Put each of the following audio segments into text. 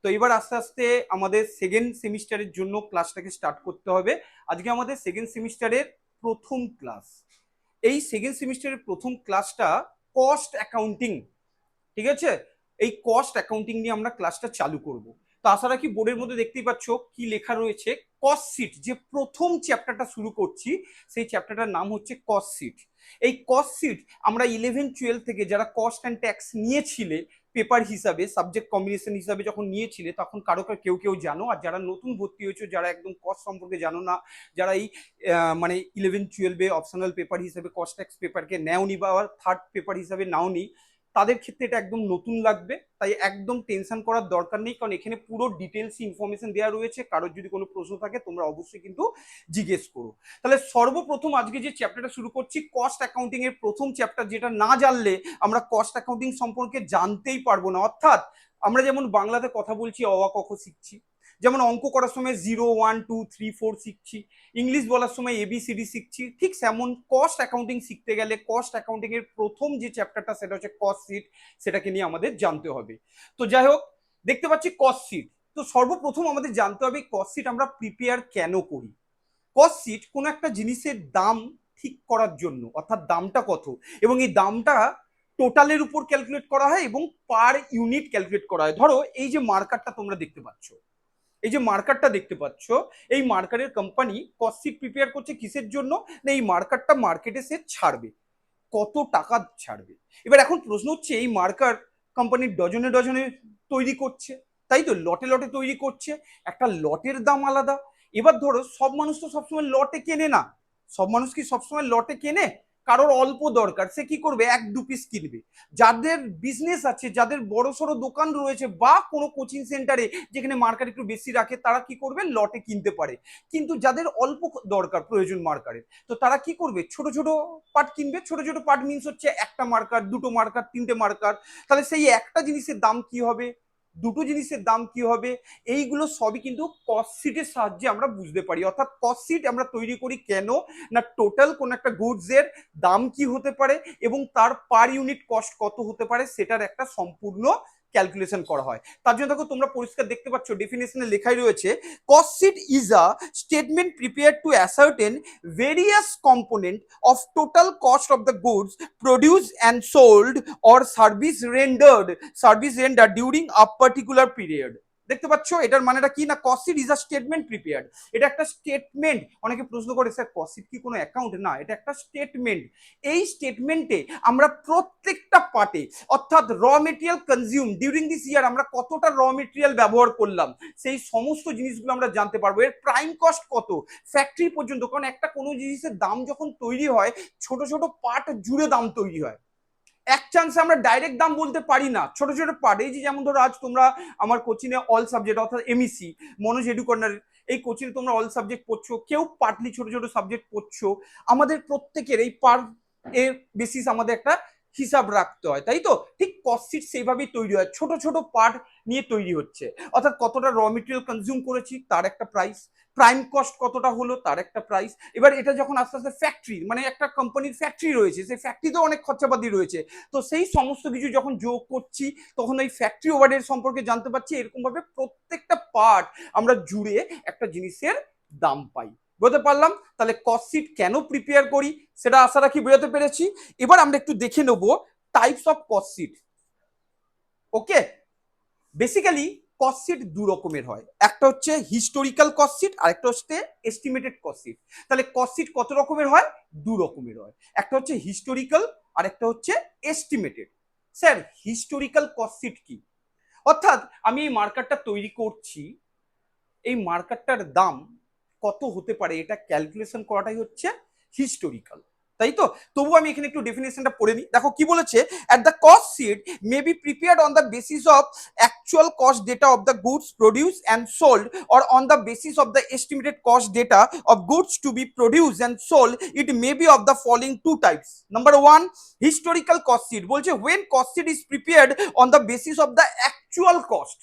তো এবার আস্তে আস্তে আমাদের সেকেন্ড সেমিস্টারের জন্য ক্লাসটাকে স্টার্ট করতে হবে। আজকে আমাদের সেকেন্ড সেমিস্টারের প্রথম ক্লাস। এই সেকেন্ড সেমিস্টারের প্রথম ক্লাসটা কস্ট অ্যাকাউন্টিং, ঠিক আছে? এই কস্ট অ্যাকাউন্টিং নিয়ে আমরা ক্লাসটা চালু করব। তো আশা রাখি বোর্ডের মধ্যে দেখতেই পাচ্ছ কি লেখা রয়েছে, কস্ট শিট। যে প্রথম চ্যাপ্টারটা শুরু করছি সেই চ্যাপ্টারটার নাম হচ্ছে কস্ট শিট। এই কস্ট শিট আমরা 11-12 থেকে যারা কস্ট অ্যান্ড ট্যাক্স নিয়েছিলে পেপার হিসাবে, সাবজেক্ট কম্বিনেশন হিসাবে যখন নিয়েছিলে, তখন কারো কেউ কেউ জানো। আর যারা নতুন ভর্তি হয়েছে, যারা একদম কস্ট সম্পর্কে জানো না, যারা এই মানে 11-12-এ অপশনাল পেপার হিসেবে কস্ট ট্যাক্স পেপারকে নেওনি বা থার্ড পেপার হিসাবে নাওনি, তাদের ক্ষেত্রে এটা একদম নতুন লাগবে। তাই একদম টেনশন করার দরকার নেই, কারণ এখানে পুরো ডিটেলস ইনফরমেশন দেওয়া রয়েছে। কারোর যদি কোনো প্রশ্ন থাকে তোমরা অবশ্যই কিন্তু জিজ্ঞেস করো। তাহলে সর্বপ্রথম আজকে যে চ্যাপ্টারটা শুরু করছি, কস্ট অ্যাকাউন্টিং এর প্রথম চ্যাপ্টার, যেটা না জানলে আমরা কস্ট অ্যাকাউন্টিং সম্পর্কে জানতেই পারবো না। অর্থাৎ আমরা যেমন বাংলাতে কথা বলছি, অ আ ক খ শিখছি, যেমন অঙ্ক করার সময় 0 1 2 3 4 শিখছি, ইংলিশ বলার সময় এবিসিডি শিখছি, ঠিক সেমন কস্ট অ্যাকাউন্টিং শিখতে গেলে কস্ট অ্যাকাউন্টিং এর প্রথম যে চ্যাপ্টারটা সেটা হচ্ছে কস্ট শিট, সেটাকে নিয়ে আমাদের জানতে হবে। তো যাই হোক, দেখতে পাচ্ছি কস্ট শিট। তো সর্বপ্রথম আমাদের জানতে হবে কস্ট শিট আমরা প্রিপেয়ার কেন করি। কস্ট শিট কোনো একটা জিনিসের দাম ঠিক করার জন্য, অর্থাৎ দামটা কত, এবং এই দামটা টোটালের উপর ক্যালকুলেট করা হয় এবং পার ইউনিট ক্যালকুলেট করা হয়। ধরো এই যে মার্কারটা তোমরা দেখতে পাচ্ছ, এই যে মার্কারটা দেখতে পাচ্ছ, এই মার্কারের কোম্পানি কস্ট শিট প্রিপেয়ার করছে কিসের জন্য? না, এই মার্কারটা মার্কেটে সে ছাড়বে, কত টাকা ছাড়বে। এবার এখন প্রশ্ন হচ্ছে, এই মার্কার কোম্পানির ডজনে ডজনে তৈরি করছে, তাই তো, লটে লটে তৈরি করছে, একটা লটের দাম আলাদা। এবার ধরো সব মানুষ তো সবসময় লটে কেনে না, সব মানুষ কি সবসময় লটে কেনে? কারোর অল্প দরকার, সে কি করবে, 1-2 পিস কিনবে। যাদের বিজনেস আছে, যাদের বড় সড়ো দোকান রয়েছে বা কোনো কোচিং সেন্টারে যেখানে মার্কার একটু বেশি রাখে, তারা কি করবে, লটে কিনতে পারে। কিন্তু যাদের অল্প দরকার প্রয়োজন মার্কারের, তো তারা কি করবে, ছোট ছোট পার্ট কিনবে। ছোট ছোট পার্ট মিনস হচ্ছে একটা মার্কার, দুটো মার্কার, তিনটে মার্কার। তাহলে সেই একটা জিনিসের দাম কি হবে, দুটো জিনিসের দাম কি হবে, এইগুলো সবই কিন্তু কস্ট শিটের সাহায্যে আমরা বুঝতে পারি। অর্থাৎ কস্ট শিট আমরা তৈরি করি কেন, না টোটাল কোন একটা গুডস এর দাম কি হতে পারে এবং তার পার ইউনিট কস্ট কত হতে পারে, সেটার একটা সম্পূর্ণ ক্যালকুলেশন করা হয়। তার জন্য দেখো তোমরা পরিষ্কার দেখতে পাচ্ছ ডেফিনেশনে লেখাই রয়েছে, cost sheet is a statement prepared to ascertain various component of total cost of the goods produced and sold or service rendered during a particular period. দেখতে পাচ্ছ এটার মানেটা কি, না cost sheet is a statement prepared. এটা একটা statement. অনেকে প্রশ্ন করে, স্যার কস্ট শিট কি কোনো অ্যাকাউন্ট? না, এটা একটা স্টেটমেন্ট। এই স্টেটমেন্টে আমরা প্রত্যেকটা পার্টে, অর্থাৎ র মেটেরিয়াল কনজিউম ডিউরিং দিস ইয়ার, আমরা কতটা র মেটেরিয়াল ব্যবহার করলাম, সেই সমস্ত জিনিসগুলো আমরা জানতে পারবো। এর প্রাইম কস্ট কত, ফ্যাক্টরি পর্যন্ত, কারণ একটা কোনো জিনিসের দাম যখন তৈরি হয়, ছোট ছোট পার্ট জুড়ে দাম তৈরি হয়। এক চান্সে আমরা ডাইরেক্ট দাম বলতে পারি না, ছোট ছোট পার্ট। এই যে যেমন ধরো আজ তোমরা আমার কোচিংয়ে অল সাবজেক্ট, অর্থাৎ এমইসি মনোজ এডুকর্নার, এই কোচিংয়ে তোমরা অল সাবজেক্ট পড়ছো, কেউ পার্টলি ছোট ছোট সাবজেক্ট পড়ছো। আমাদের প্রত্যেকের এই পার এর বেসিস আমাদের একটা হিসাব রাখতে হয়, তাই তো? ঠিক কস্ট শিট সেইভাবেই তৈরি হয়, ছোট ছোট পার্ট নিয়ে তৈরি হচ্ছে। অর্থাৎ কতটা র মেটেরিয়াল কনজিউম করেছি তার একটা প্রাইস, প্রাইম কস্ট কতটা হলো তার একটা প্রাইস। এবার এটা যখন আস্তে আস্তে ফ্যাক্টরি, মানে একটা কোম্পানির ফ্যাক্টরি রয়েছে, সেই ফ্যাক্টরিতেও অনেক খরচাপাতি রয়েছে, তো সেই সমস্ত কিছু যখন যোগ করছি তখন ওই ফ্যাক্টরি ওভারহেড সম্পর্কে জানতে পারছি। এরকম ভাবে প্রত্যেকটা পার্ট আমরা জুড়ে একটা জিনিসের দাম পাই। বুঝতে পারলাম? তাহলে কস্ট শিট কেন প্রিপেয়ার করি সেটা আশা রাখি বোঝাতে পেরেছি। এবার আমরা একটু দেখে নেব types of cost sheet. Okay, basically cost sheet দু রকমের হয়, একটা হচ্ছে হিস্টোরিক্যাল কস্ট শিট আর একটা হচ্ছে এস্টিমেটেড কস্ট শিট। তাহলে কস্ট শিট কত রকমের হয়? দু রকমের হয়, একটা হচ্ছে হিস্টোরিক্যাল আর একটা হচ্ছে estimated. Sir historical cost sheet কি? অর্থাৎ আমি এই মার্কারটা তৈরি করছি, এই মার্কারটার দাম কত হতে পারে এটা ক্যালকুলেশন করাটাই হচ্ছে হিস্টোরিক্যাল, তাই তো? তবু আমি এখানে একটু ডেফিনেশনটা পড়ে নিই। দেখো কি বলেছে, at the cost sheet may be prepared on the basis of actual cost data of the goods produce and sold or on the basis of the estimated cost data of goods to be produced and sold. It may be of the following two types. Number one, historical cost sheet বলছে when cost sheet is prepared on the basis of the actual cost,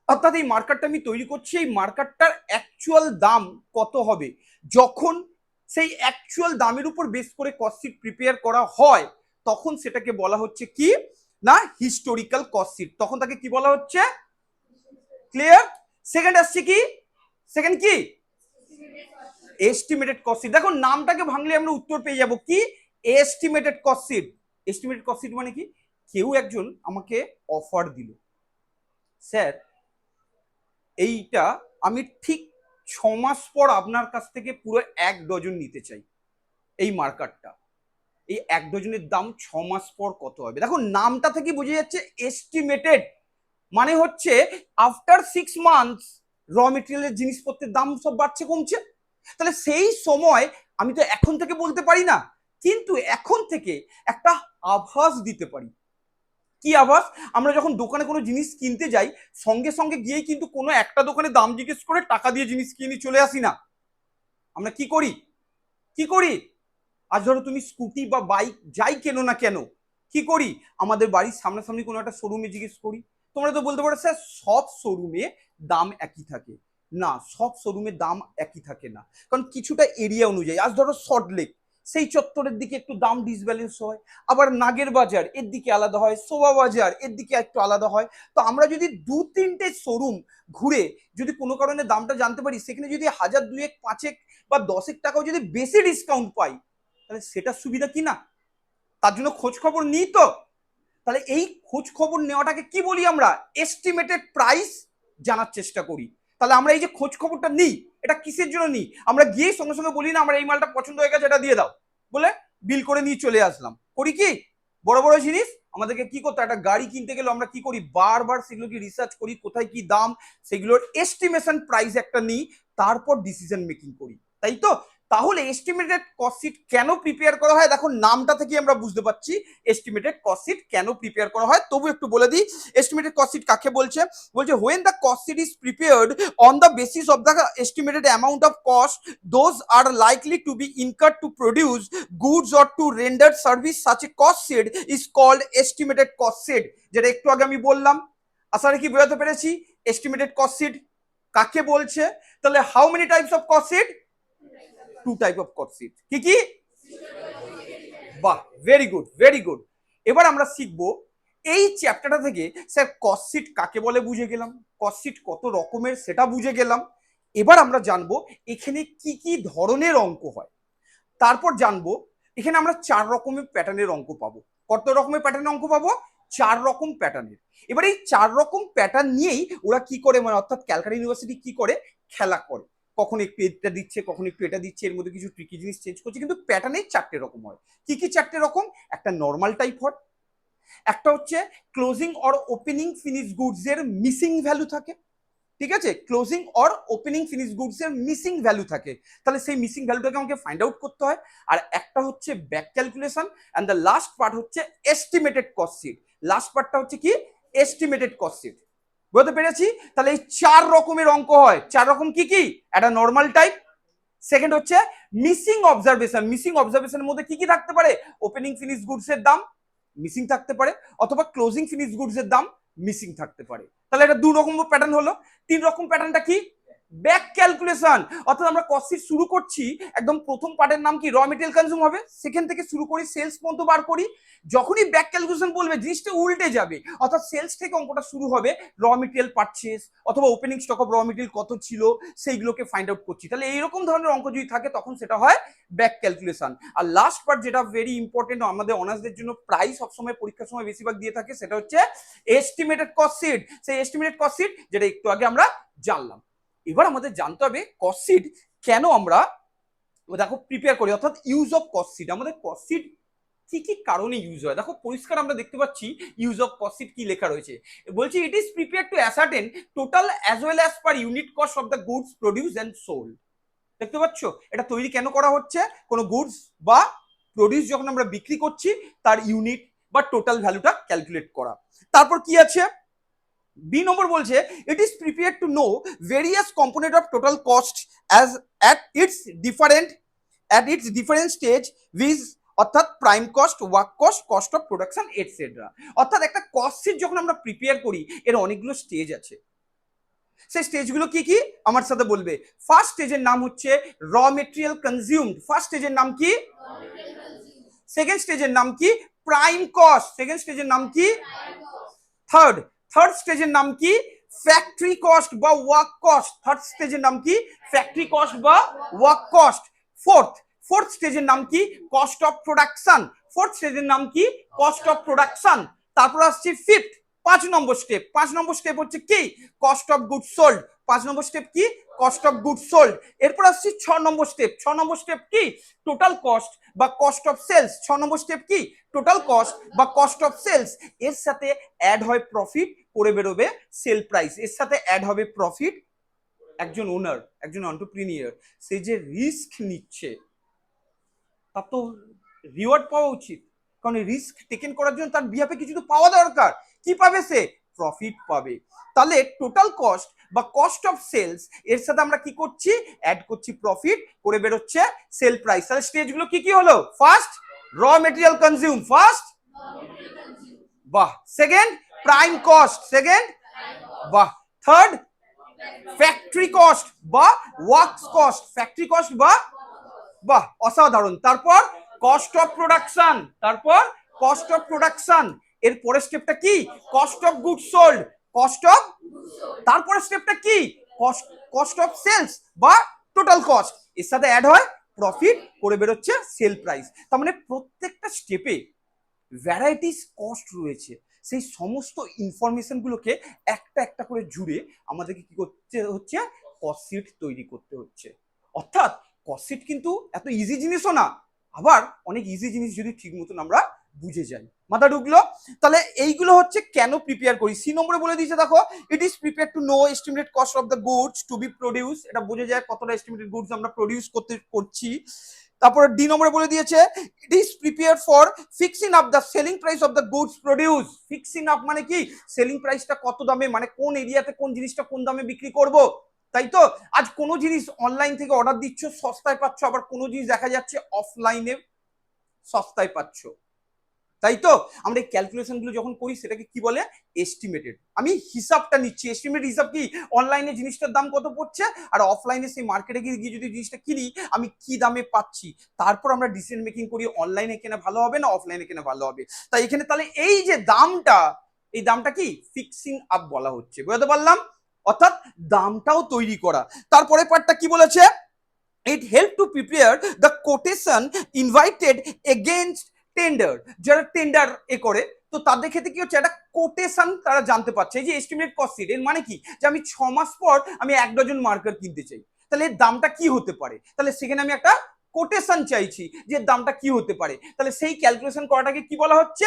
অর্থাৎ এই মার্কারটা আমি তৈরি করছি, এই মার্কারটার actual দাম কত হবে, যখন সেই অ্যাকচুয়াল দামের উপর বেস করে কস্ট শিট প্রিপেয়ার করা হয়, তখন সেটাকে বলা হচ্ছে কি, না হিস্টোরিক্যাল কস্ট শিট। তখন তাকে কি বলা হচ্ছে? ক্লিয়ার? সেকেন্ড আসছে কি, সেকেন্ড কি, এস্টিমেটেড কস্ট শিট। দেখো নামটাকে ভাঙলে আমরা উত্তর পেয়ে যাব কি, estimated cost sheet. Estimated cost sheet মানে কি, কেউ একজন আমাকে অফার দিল, স্যার এইটা আমি ঠিক 6 মাস পর আপনার কাছ থেকে পুরো 1 ডজন নিতে চাই, এই মার্কারটা, এই 1 ডজনের দাম 6 মাস পর কত হবে। দেখো নামটা থেকে বোঝা যাচ্ছে এস্টিমেটেড, মানে হচ্ছে আফটার 6 মান্থস র মেটেরিয়ালের জিনিসপত্রের দাম সব বাড়ছে কমছে। তাহলে সেই সময় আমি তো এখন থেকে বলতে পারি না, কিন্তু এখন থেকে একটা আভাস দিতে পারি। কি আভাস? আমরা যখন দোকানে কোনো জিনিস কিনতে যাই, সঙ্গে সঙ্গে গিয়েই কিন্তু কোনো একটা দোকানে দাম জিজ্ঞেস করে টাকা দিয়ে জিনিস কিনে চলে আসি না। আমরা কি করি, কি করি? আজ ধরো তুমি স্কুটি বা বাইক যাই কেনো না কেন, কি করি, আমাদের বাড়ির সামনাসামনি কোনো একটা শোরুমে জিজ্ঞেস করি। তোমরা তো বলতে পারো স্যার সব শোরুমে দাম একই থাকে। না, সব শোরুমে দাম একই থাকে না, কারণ কিছুটা এরিয়া অনুযায়ী। আজ ধরো সল্টলেক, সেই চত্বরের দিকে একটু দাম ডিসব্যালেন্স হয়, আবার নাগের বাজার এর দিকে আলাদা হয়, শোভা বাজার এর দিকে একটু আলাদা হয়। তো আমরা যদি 2-3টে শোরুম ঘুরে যদি কোনো কারণে দামটা জানতে পারি, সেখানে যদি 1000, 2-1, 5 বা 10 টাকাও যদি বেশি ডিসকাউন্ট পাই, তাহলে সেটা সুবিধা কি না? তার জন্য খোঁজ খবর নিই তো। তাহলে এই খোঁজ খবর নেওয়াটাকে কি বলি আমরা, এস্টিমেটেড প্রাইস জানার চেষ্টা করি। তাহলে আমরা এই যে খোঁজ খবরটা নিই, এটা কিসের জন্য নিই? আমরা গিয়ে সঙ্গে সঙ্গে বলি না আমার এই মালটা পছন্দ হয়ে গেছে, এটা দিয়ে দাও, বলে বিল করে নিয়ে চলে আসলাম। করি কি, বড় বড় জিনিস আমাদেরকে কি করতে, একটা গাড়ি কিনতে গেলে আমরা কি করি, বারবার সেগুলোকে রিসার্চ করি, কোথায় কি দাম, সেগুলোর এস্টিমেশন প্রাইস একটা নিই, তারপর ডিসিশন মেকিং করি, তাই তো? তাহলে এস্টিমেটেড কস্ট শিট কেন প্রিপেয়ার করা হয়, দেখো নামটা থেকে আমরা বুঝতে পারছি এস্টিমেটেড কস্ট শিট কেন প্রিপেয়ার করা হয়। তবু একটু বলে দিই এস্টিমেটেড কস্ট শিট কাকে বলছে। বলছে when the cost sheet is prepared on the basis of the estimated amount of cost those are likely to be incurred to produce goods or to render service, such a cost sheet is called estimated cost sheet। যেটা একটু আগে আমি বললাম, আশা রাখি বোঝাতে পেরেছি estimated cost sheet কাকে বলছে। তাহলে how many types of cost sheet, 2 type of cost sheet. কি কি? বাহ, ভেরি গুড, ভেরি গুড। এবার আমরা শিখবো এই চ্যাপ্টারটা থেকে, স্যার কস্ট শিট কাকে বলে বুঝে গেলাম, কস্ট শিট কত রকমের সেটা বুঝে গেলাম। এবার আমরা জানবো এখানে কি কি ধরনের অঙ্ক হয়। তারপর জানবো এখানে আমরা 4 রকমের প্যাটার্নের অঙ্ক পাবো। কত রকমের প্যাটার্নের অঙ্ক পাবো? 4 রকম প্যাটার্নের। এবার এই 4 রকম প্যাটার্ন নিয়েই ওরা কি করে, মানে অর্থাৎ ক্যালকাটা ইউনিভার্সিটি কি করে, খেলা করে। কখন একটু এটা দিচ্ছে, কখন একটু এটা দিচ্ছে, এর মধ্যে কিছু ট্রিকি জিনিস চেঞ্জ করছে, কিন্তু প্যাটার্নে 4টে রকম হয়। কি কি 4টে রকম? একটা নর্মাল টাইপ হয়, একটা হচ্ছে closing or opening finish goods এর মিসিং ভ্যালু থাকে, ঠিক আছে, closing or opening finish goods এর মিসিং ভ্যালু থাকে, তাহলে সেই মিসিং ভ্যালুটাকে আমাকে ফাইন্ড আউট করতে হয়। আর একটা হচ্ছে back calculation, and the last part হচ্ছে এস্টিমেটেড কস্ট শিট। লাস্ট পার্টটা হচ্ছে কি, এস্টিমেটেড কস্ট শিট। বুঝতে পেরেছি? তাহলে এই 4 রকমের অঙ্ক হয়। 4 রকম কি কি? একটা নর্মাল টাইপ, সেকেন্ড হচ্ছে মিসিং অবজারভেশন। মিসিং অবজারভেশনের মধ্যে কি কি থাকতে পারে, ওপেনিং ফিনিশ গুডস এর দাম মিসিং থাকতে পারে, অথবা ক্লোজিং ফিনিশ গুডস এর দাম মিসিং থাকতে পারে। তাহলে এটা 2 রকম প্যাটার্ন হলো। 3 রকম প্যাটার্নটা কি, ব্যাক ক্যালকুলেশন। অর্থাৎ আমরা কস্ট শিট শুরু করছি, একদম প্রথম পার্টের নাম কি, র মেটেরিয়াল কনজিউম হবে, সেখান থেকে শুরু করি সেলস পর্যন্ত বার করি। যখনই ব্যাক ক্যালকুলেশন বলবে জিনিসটা উল্টে যাবে, অর্থাৎ সেলস থেকে অঙ্কটা শুরু হবে, র মেটেরিয়াল পারচেস অথবা opening stock of raw material কত ছিল সেইগুলোকে ফাইন্ড আউট করছি। তাহলে এইরকম ধরনের অঙ্ক যদি থাকে তখন সেটা হয় ব্যাক ক্যালকুলেশন। আর লাস্ট পার্ট যেটা ভেরি ইম্পর্টেন্ট, আমাদের অনার্সদের জন্য প্রায় সবসময় পরীক্ষার সময় বেশিরভাগ দিয়ে থাকে, সেটা হচ্ছে এস্টিমেটেড কস্ট শিট। সেই এস্টিমেটেড কস্ট শিট যেটা একটু আগে আমরা জানলাম। এবার আমাদের জানতে হবে কস্ট শিট কেন আমরা দেখো প্রিপেয়ার করি, অর্থাৎ ইউজ অফ কস্ট শিট। আমাদের কস্ট শিট কি কি কারণে ইউজ হয়, দেখো পরিষ্কার আমরা দেখতে পাচ্ছি ইউজ অফ কস্ট শিট কি লেখা রয়েছে। বলছি it is prepare to ascertain total as well as per unit cost of the goods produce and sold. দেখতে পাচ্ছ এটা তৈরি কেন করা হচ্ছে, কোনো গুডস বা প্রডিউস যখন আমরা বিক্রি করছি তার ইউনিট বা টোটাল ভ্যালুটা ক্যালকুলেট করা। তারপর কি আছে, বি নম্বর বলছে it is prepare to know various component of total cost as at its different stage viz, অর্থাৎ prime cost, work cost, cost of production etcetera. অর্থাৎ একটা কস্ট শিট যখন আমরা প্রিপেয়ার করি এর অনেকগুলো স্টেজ আছে। সেই স্টেজগুলো কি কি আমার সাথে বলবে। ফার্স্ট স্টেজের নাম হচ্ছে র মেটেরিয়াল কনজিউমড, ফার্স্ট স্টেজের নাম কি, সেকেন্ড স্টেজের নাম কি, প্রাইম কস্ট, সেকেন্ড স্টেজের নাম কি, থার্ড স্টেজের নাম কি, ফ্যাক্টরি কস্ট বা ওয়ার্ক কস্ট, থার্ড স্টেজের নাম কি ফ্যাক্টরি কস্ট বা ওয়ার্ক কস্ট। ফোর্থ স্টেজের নাম কি কস্ট অফ প্রোডাকশন, ফোর্থ স্টেজের নাম কি কস্ট অফ প্রোডাকশন। তারপর আসছে fifth, 5 number step. 5 number step হচ্ছে কি cost of good sold, 5 number step কি কস্ট অফ গুড সোল্ড। এরপর আসছে 6 নম্বর স্টেপ, 6 নম্বর স্টেপ কি টোটাল কস্ট বা cost of sales, 6 number step কি টোটাল কস্ট বা কস্ট অফ সেলস। এর সাথে অ্যাড হয় প্রফিট, করে বেরোবে সেল প্রাইস, এর সাথে অ্যাড হবে প্রফিট। একজন ওনার, একজন এন্টারপ্রেনিউর, সে যে রিস্ক নিচ্ছে তার তো রিওয়ার্ড পাওয়া উচিত, কারণ রিস্ক টেকেন করার জন্য তার বিহাফে কিছু তো পাওয়া দরকার। কি পাবে সে? প্রফিট পাবে। তাহলে টোটাল কস্ট বা কস্ট অফ সেলস এর সাথে আমরা কি করছি অ্যাড করছি প্রফিট, করে বেরোচ্ছে সেল প্রাইস। তাহলে স্টেজগুলো কি কি হলো? ফার্স্ট র মেটেরিয়াল কনজিউম, ফার্স্ট বাহ, সেকেন্ড প্রাইম কস্ট, সেকেন্ড বাহ, থার্ড ফ্যাক্টরি কস্ট বা ওয়ার্কস কস্ট, ফ্যাক্টরি কস্ট বা বাহ অসাধারণ। তারপর কস্ট অফ প্রোডাকশন, তারপর কস্ট অফ প্রোডাকশন। এর পরের স্টেপটা কি cost of good sold, cost of, তারপরের স্টেপটা কি কস্ট অফ সেলস বা টোটাল কস্ট, এর সাথে অ্যাড হয় প্রফিট, করে বেরোচ্ছে সেল প্রাইস। তার মানে প্রত্যেকটা স্টেপে ভ্যারাইটিস কস্ট রয়েছে, সেই সমস্ত ইনফরমেশন গুলোকে একটা একটা করে জুড়ে আমাদেরকে কি করতে হচ্ছে কস্ট শিট তৈরি করতে হচ্ছে। অর্থাৎ কস্ট শিট কিন্তু এত ইজি জিনিসও না, আবার অনেক ইজি জিনিস যদি ঠিক মতন আমরা বুঝে যাই। মাথা ঢুকলো? তাহলে এইগুলো হচ্ছে কেন প্রিপেয়ার করি। সি নম্বরে বলে দিয়েছে দেখো, ইট is prepare to no estimated cost of the goods to be produce, এটা বোঝা যায় কতটা এস্টিমেটেড গুডস আমরা প্রডিউস করছি। তারপরে ডি নম্বরে বলে দিয়েছে ইট is prepare for fixing up the selling price of the goods produce. Fixing up মানে কি সেলিং প্রাইসটা কত দামে, মানে কোন এরিয়াতে কোন জিনিসটা কোন দামে বিক্রি করব। তাই তো আজ কোনো জিনিস অনলাইন থেকে অর্ডার দিচ্ছ সস্তায় পাচ্ছ, আবার কোনো জিনিস দেখা যাচ্ছে অফলাইনে সস্তায় পাচ্ছ। তাই তো আমরা এই ক্যালকুলেশন গুলো যখন করি সেটাকে কি বলে এস্টিমেটেড। আমি হিসাবটা নিচ্ছি, এস্টিমেট হিসাব কি অনলাইনে জিনিসটার দাম কত পড়ছে আর অফলাইনে সেই মার্কেটে গিয়ে যদি জিনিসটা কিনি আমি কি দামে পাচ্ছি, তারপর আমরা ডিসিশন মেকিং করি অনলাইনে কেনা ভালো হবে না অফলাইনে কেনা ভালো হবে। তাই এখানে তাহলে এই যে দামটা, এই দামটা কি ফিক্সিং আপ বলা হচ্ছে, বুঝতে পারলাম। অর্থাৎ দামটাও তৈরি করা। তারপরে পার্টটা কি বলেছে, it helped to prepare the quotation invited against tender. যারা টেন্ডার এ করে তো তাদের ক্ষেত্রে কি হচ্ছে একটা কোটেশন তারা জানতে পারছে। এই যে এস্টিমেট কস্ট শিট এর মানে কি যে আমি 6 মাস পর আমি 1 ডজন মার্কার কিনতে চাই, তাহলে এর দামটা কি হতে পারে, তাহলে সেখানে আমি একটা কোটেশন চাইছি যে দামটা কি হতে পারে, তাহলে সেই ক্যালকুলেশন করাটাকে কি বলা হচ্ছে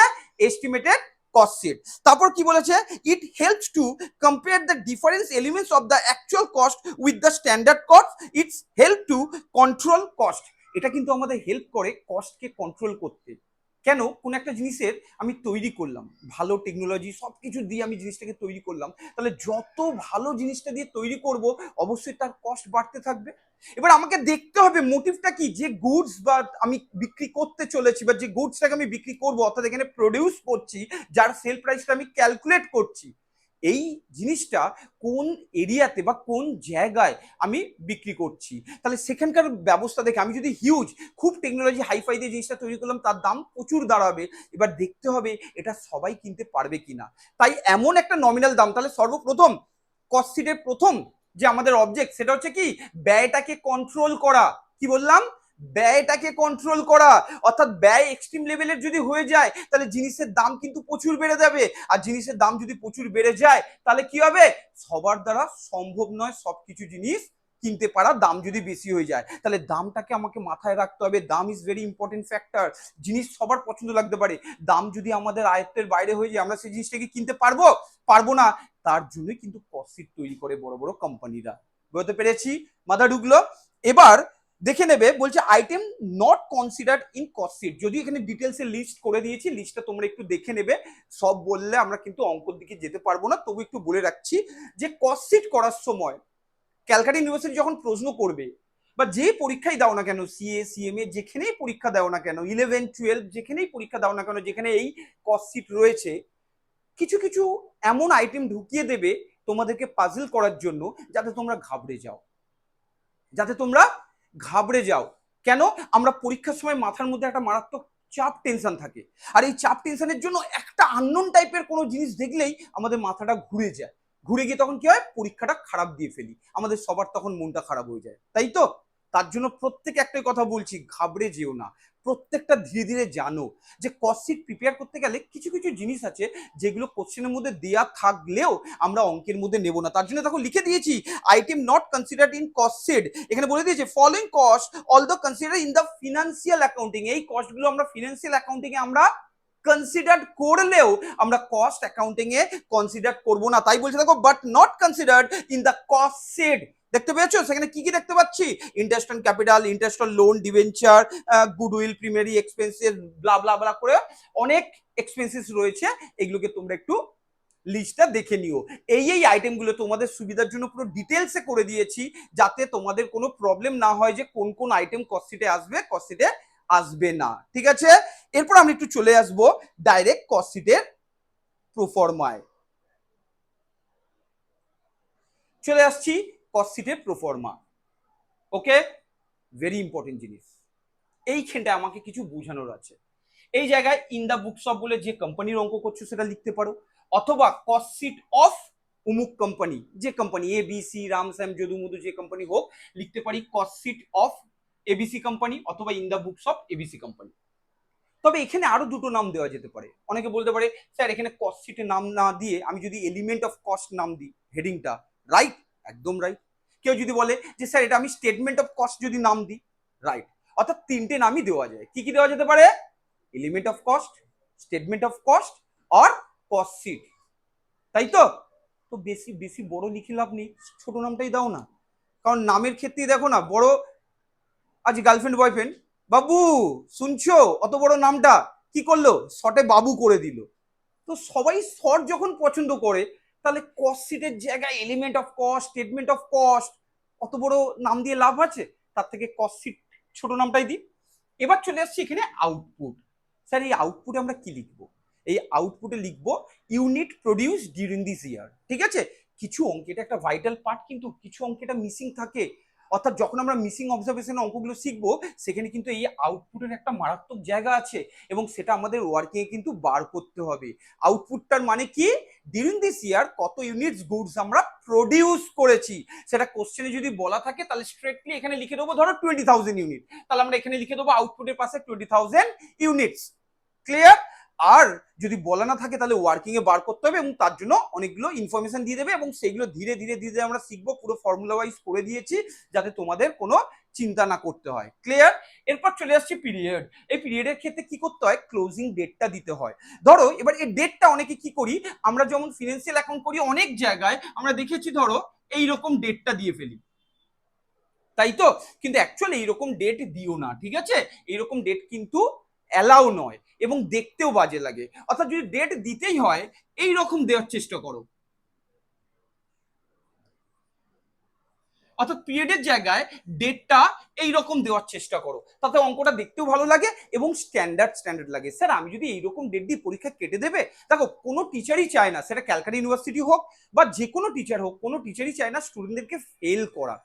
এস্টিমেটেড কস্ট শিট। তারপর কি বলেছে it helps to compare the difference elements of the actual cost with the standard cost, it's help to control cost. এটা কিন্তু আমাদের হেল্প করে কস্টকে কন্ট্রোল করতে। কেন কোন একটা জিনিসের আমি তৈরি করলাম ভালো টেকনোলজি সবকিছু দিয়ে আমি জিনিসটাকে তৈরি করলাম, তাহলে যত ভালো জিনিসটা দিয়ে তৈরি করব অবশ্যই তার কস্ট বাড়তে থাকবে। এবার আমাকে দেখতে হবে মোটিভটা কি, যে গুডস বা আমি বিক্রি করতে চলেছি বা যে গুডসটাকে আমি বিক্রি করবো অর্থাৎ এখানে প্রডিউস করছি, যার সেল প্রাইসটা আমি ক্যালকুলেট করছি, এই জিনিসটা কোন এরিয়াতে বা কোন জায়গায় আমি বিক্রি করছি। তাহলে সেখানকার ব্যবস্থা দেখে আমি যদি হিউজ খুব টেকনোলজি হাইফাই দিয়ে জিনিসটা তৈরি করলাম তার দাম প্রচুর দাঁড়াবে, এবার দেখতে হবে এটা সবাই কিনতে পারবে কিনা। তাই এমন একটা নমিনাল দাম, তাহলে সর্বপ্রথম কস্ট শিটের প্রথম যে আমাদের অবজেক্ট সেটা হচ্ছে কি ব্যয়টাকে কন্ট্রোল করা। কি বললাম? ব্যয়টাকে কন্ট্রোল করা। অর্থাৎ ব্যয় এক্সট্রিম লেভেলের যদি হয়ে যায় তাহলে জিনিসের দাম কিন্তু প্রচুর বেড়ে যাবে, আর জিনিসের দাম যদি প্রচুর বেড়ে যায় তাহলে কি হবে সবার দ্বারা সম্ভব নয় সবকিছু জিনিস কিনতে পারা, দাম যদি বেশি হয়ে যায়। তাহলে দামটাকে আমাকে মাথায় রাখতে হবে, দাম ইজ ভেরি ইম্পর্টেন্ট ফ্যাক্টর। জিনিস সবার পছন্দ লাগতে পারে, দাম যদি আমাদের আয়ত্তের বাইরে হয়ে যায় আমরা সেই জিনিসটাকে কিনতে পারবো পারবো না। তার জন্যই কিন্তু কস্ট শিট তৈরি করে বড় বড় কোম্পানিরা। বুঝতে পেরেছি? মাথা ঢুকলো? এবার দেখে নেবে বলছে item not considered in cost sheet. যদি এখানে ডিটেলসে লিস্ট করে দিয়েছি, লিস্টটা তোমরা একটু দেখে নেবে। সব বললে আমরা কিন্তু অঙ্কর দিকে যেতে পারবো না, তবু একটু বলে রাখছি যে কস্ট শিট করার সময় ক্যালকাটা ইউনিভার্সিটি যখন প্রশ্ন করবে বা যে পরীক্ষাই দাও না কেন, সিএ সিএমএ যেখানেই পরীক্ষা দাও না কেন, 11-12 যেখানেই পরীক্ষা দাও না কেন, যেখানে এই কস্ট শিট রয়েছে, কিছু কিছু এমন আইটেম ঢুকিয়ে দেবে তোমাদেরকে পাজল করার জন্য যাতে তোমরা ঘাবড়ে যাও, যাতে তোমরা ঘাবড়ে যাও। কেন? আমরা পরীক্ষার সময় মাথার মধ্যে একটা মারাত্মক চাপ টেনশন থাকে, আর এই চাপ টেনশনের জন্য একটা আননোন টাইপের কোনো জিনিস দেখলেই আমাদের মাথাটা ঘুরে যায়। ঘুরে গিয়ে তখন কি হয়, পরীক্ষাটা খারাপ দিয়ে ফেলি, আমাদের সবার তখন মনটা খারাপ হয়ে যায়, তাই তো? তার জন্য প্রত্যেক একটাই কথা বলছি, ঘাবড়ে যেও না, প্রত্যেকটা ধীরে ধীরে জানো যে কস্ট শিট প্রিপেয়ার করতে গেলে কিছু কিছু জিনিস আছে যেগুলো কোশ্চেনের মধ্যে দেয়া থাকলেও আমরা অঙ্কের মধ্যে নেব না। তার জন্য তখন লিখে দিয়েছি item not considered in cost sheet, এখানে বলে দিয়েছে following cost although consider in the financial accounting, এই কস্টগুলো আমরা ফিনান্সিয়াল অ্যাকাউন্টিং এ আমরা কনসিডার করলেও আমরা কস্ট অ্যাকাউন্টিং এ কনসিডার করব না। তাই বলছে দেখো, but not considered in the cost sheet. দেখতে পেয়েছো সেখানে কি কি দেখতে পাচ্ছি, interest on capital, interest on loan, debenture, goodwill, primary expenses, blah blah blah করে অনেক এক্সপেন্সেস রয়েছে, এগুলোকে তোমরা একটু লিস্টটা দেখে নিও। এই আইটেমগুলো তোমাদের সুবিধার জন্য পুরো ডিটেলসে করে দিয়েছি, যাতে তোমাদের কোনো প্রবলেম না হয় যে কোন কোন আইটেম কস্ট শিটে আসবে, কস্ট শিটে আসবে না, ঠিক আছে? এরপর আমি একটু চলে আসবো ডাইরেক্ট কস্ট শিটের প্রোফর্মায়। চলে আসছি কস্ট শিটের প্রোফর্মা। ওকে, ভেরি ইম্পর্টেন্ট জিনিস, এইখানটায় আমাকে কিছু বোঝানোর আছে। এই জায়গায় ইন দা বুকস অফ বলে যে কোম্পানির অঙ্ক করছো সেটা লিখতে পারো, অথবা কস্ট শিট অফ উমুক কোম্পানি, যে কোম্পানি এবিসি, রামশ্যাম, যদুমধু, যে কোম্পানি হোক, লিখতে পারি cost sheet of ABC company অথবা in the books of ABC company. তবে এখানে আরো দুটো নাম দেওয়া যেতে পারে। অনেকে বলতে পারে স্যার এখানে কস্ট শিটের নাম না দিয়ে আমি যদি এলিমেন্ট অফ কস্ট নাম দিই হেডিংটা, রাইট, একদম রাইট। কেউ যদি বলে যে স্যার এটা আমি স্টেটমেন্ট অফ কস্ট যদি নাম দিই, রাইট। অর্থাৎ তিনটে নামই দেওয়া যায়। কি কি দেওয়া যেতে পারে, element of cost, statement of cost আর কস্ট শিট, তাই তো? তো বেশি বেশি বড় লিখে লাভ নেই, ছোট নামটাই দাও না। কারণ নামের ক্ষেত্রেই দেখো না, বড় আজ গার্লফ্রেন্ড বয়ফ্রেন্ড, বাবু শুনছো, অত বড় নামটা কি করলো, শর্টে বাবু করে দিল। তো সবাই শর্ট যখন পছন্দ করে, তাহলে কস্ট শিটের জায়গায় element of cost, statement of cost, অত বড় নাম দিয়ে লাভ আছে? তার থেকে কস্ট শিট ছোট নামটাই দিই। এবার চলে আসছি এখানে আউটপুট। স্যার এই আউটপুটে আমরা কি লিখবো? এই আউটপুটে লিখবো ইউনিট প্রডিউস ডিউরিং দিস ইয়ার, ঠিক আছে? কিছু অঙ্ক, এটা একটা ভাইটাল পার্ট, কিন্তু কিছু অঙ্ক এটা মিসিং থাকে। অর্থাৎ যখন আমরা মিসিং অবজারভেশন অঙ্কগুলো শিখবো, সেখানে কিন্তু এই আউটপুটের একটা মারাত্মক জায়গা আছে, এবং সেটা আমাদের ওয়ার্কিং এ কিন্তু বার করতে হবে। আউটপুটটার মানে কি, ডিউরিং দিস ইয়ার কত ইউনিটস গুডস আমরা প্রডিউস করেছি, সেটা কোশ্চেনে যদি বলা থাকে তাহলে স্ট্রেটলি এখানে লিখে দেবো ধরো 20,000 ইউনিট, তাহলে আমরা এখানে লিখে দেবো আউটপুটের পাশে 20,000 ইউনিটস। ক্লিয়ার? আর যদি বলা না থাকে তাহলে ওয়ার্কিং এ বার করতে হবে, এবং তার জন্য অনেকগুলো ইনফরমেশন দিয়ে দেবে, এবং সেইগুলো ধীরে ধীরে ধীরে আমরা শিখবো। পুরো ফর্মুলা ওয়াইজ করে দিয়েছি যাতে তোমাদের কোনো চিন্তা না করতে হয়। ক্লিয়ার? এরপর চলে আসছে পিরিয়ড। এই পিরিয়ডের ক্ষেত্রে কি করতে হয়, ক্লোজিং ডেটটা দিতে হয়। ধরো এবার এই ডেটটা অনেকে কি করি, আমরা যেমন ফিনান্সিয়াল অ্যাকাউন্ট করি অনেক জায়গায় আমরা দেখেছি ধরো এইরকম ডেটটা দিয়ে ফেলি, তাই তো? কিন্তু অ্যাকচুয়ালি এইরকম ডেট দিও না, ঠিক আছে? এইরকম ডেট কিন্তু অ্যালাউ নয়, এবং দেখতেও বাজে লাগে। অর্থাৎ যদি ডেট দিতেই হয়, এইরকম দেওয়ার চেষ্টা করো। অর্থাৎ পিরিয়ডের জায়গায় ডেটটা এইরকম দেওয়ার চেষ্টা করো, তাতে অঙ্কটা দেখতেও ভালো লাগে এবং স্ট্যান্ডার্ড লাগে। স্যার আমি যদি এইরকম ডেট দিয়ে পরীক্ষা কেটে দেবে, দেখো কোনো টিচারই চায় না, সেটা ক্যালকাটা ইউনিভার্সিটি হোক বা যে কোনো টিচার হোক, কোনো টিচারই চায় না স্টুডেন্টদেরকে ফেল করা।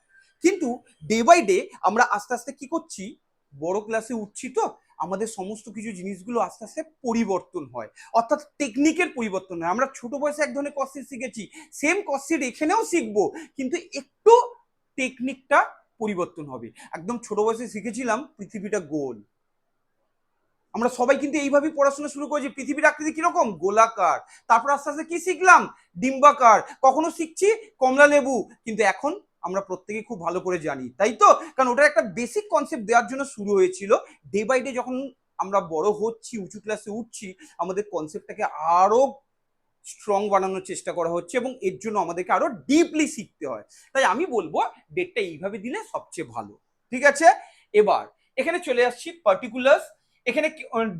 কিন্তু ডে বাই ডে আমরা আস্তে আস্তে কি করছি, বড় ক্লাসে উঠছি, তো আমাদের সমস্ত কিছু জিনিসগুলো আস্তে আস্তে পরিবর্তন হয়, অর্থাৎ টেকনিকের পরিবর্তন হয়। আমরা ছোট বয়সে এক ধরনের কস্ট শিখেছি, সেম কস্ট এখানেও শিখবো, কিন্তু একটু টেকনিকটা পরিবর্তন হবে। একদম ছোট বয়সে শিখেছিলাম পৃথিবীটা গোল, আমরা সবাই কিন্তু এইভাবেই পড়াশোনা শুরু করেছি, পৃথিবীর আকৃতি কিরকম, গোলাকার। তারপর আস্তে আস্তে কি শিখলাম, ডিম্বাকার, কখনো শিখছি কমলা লেবু। কিন্তু এখন আমরা প্রত্যেকে খুব ভালো করে জানি, তাই তো? কারণ ওটা একটা বেসিক কনসেপ্ট দেওয়ার জন্য শুরু হয়েছিল। ডে বাই ডে যখন আমরা বড় হচ্ছি, উঁচু ক্লাসে উঠছি, আমাদের কনসেপ্টটাকে আরো স্ট্রং বানানোর চেষ্টা করা হচ্ছে, এবং এর জন্য আমাদেরকে আরো ডিপলি শিখতে হয়। তাই আমি বলবো ডেটটা এইভাবে দিলে সবচেয়ে ভালো, ঠিক আছে? এবার এখানে চলে আসছি পার্টিকুলার্স। এখানে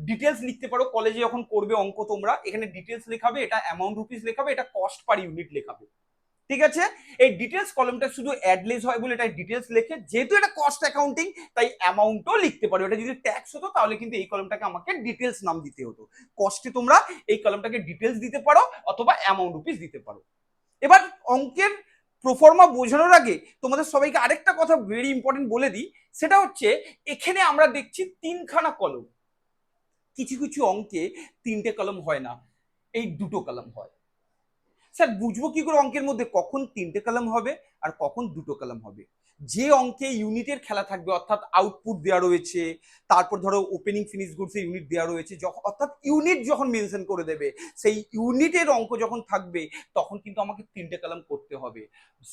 ডিটেলস লিখতে পারো, কলেজে যখন করবে অঙ্ক তোমরা এখানে ডিটেলস লেখাবে, এটা অ্যামাউন্ট রুপিস লেখাবে, এটা কস্ট পার ইউনিট লেখাবে, ঠিক আছে? এই ডিটেলস কলমটা শুধু অ্যাডলেস হয় বলে এটা ডিটেলস লেখে, যেহেতু এটা কস্ট অ্যাকাউন্টিং তাই অ্যামাউন্টও লিখতে পারো। এটা যদি ট্যাক্স হতো তাহলে কিন্তু এই কলমটাকে আমাকে ডিটেলস নাম দিতে হতো। কস্টে তোমরা এই কলমটাকে ডিটেলস দিতে পারো অথবা অ্যামাউন্ট রুপিস দিতে পারো। এবার অঙ্কের প্রোফর্মা বোঝানোর আগে তোমাদের সবাইকে আরেকটা কথা ভেরি ইম্পর্টেন্ট বলে দিই, সেটা হচ্ছে এখানে আমরা দেখছি তিনখানা কলম, কিছু কিছু অঙ্কে তিনটে কলম হয় না, এই দুটো কলম হয়। স্যার বুঝবো কি করে অঙ্কের মধ্যে কখন 3টে কলাম হবে আর কখন 2টো কলাম হবে? যে অঙ্কে ইউনিটের খেলা থাকবে, অর্থাৎ আউটপুট দেওয়া রয়েছে, তারপর ধরো ওপেনিং ফিনিশ গুডস এর ইউনিট দেওয়া রয়েছে, অর্থাৎ ইউনিট যখন মেনশন করে দেবে, সেই ইউনিটের অঙ্ক যখন থাকবে তখন কিন্তু আমাকে 3টে কলাম করতে হবে।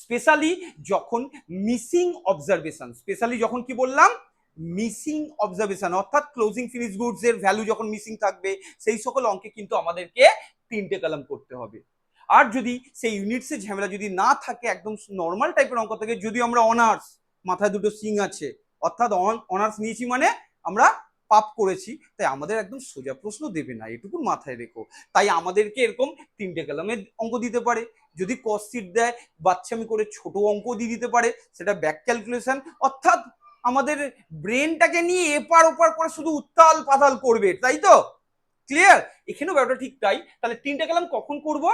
স্পেশালি যখন মিসিং অবজারভেশন, স্পেশালি যখন কি বললাম, মিসিং অবজারভেশন, অর্থাৎ ক্লোজিং ফিনিশ গুডস এর ভ্যালু যখন মিসিং থাকবে, সেই সকল অঙ্কে কিন্তু আমাদেরকে 3টে কলাম করতে হবে। আর যদি সেই ইউনিটসের ঝামেলা যদি না থাকে, একদম নর্মাল টাইপের অঙ্ক থাকে, যদি আমরা অনার্স, মাথায় দুটো সিং আছে, অর্থাৎ অনার্স নিয়েছি মানে আমরা পাপ করেছি, তাই আমাদের একদম সোজা প্রশ্ন দেবে না, এটুকু মাথায় রেখো। তাই আমাদেরকে এরকম 3টে কলামের অঙ্ক দিতে পারে। যদি কস্ট দেয়, বাচ্চামি করে ছোট অঙ্ক দিয়ে দিতে পারে, সেটা ব্যাক ক্যালকুলেশন, অর্থাৎ আমাদের ব্রেনটাকে নিয়ে এপার ওপার করে শুধু উত্তাল পাতাল করবে, তাই তো? ক্লিয়ার? এখানেও ব্যাপারটা ঠিক তাই। তাহলে 3টে কলাম কখন করব?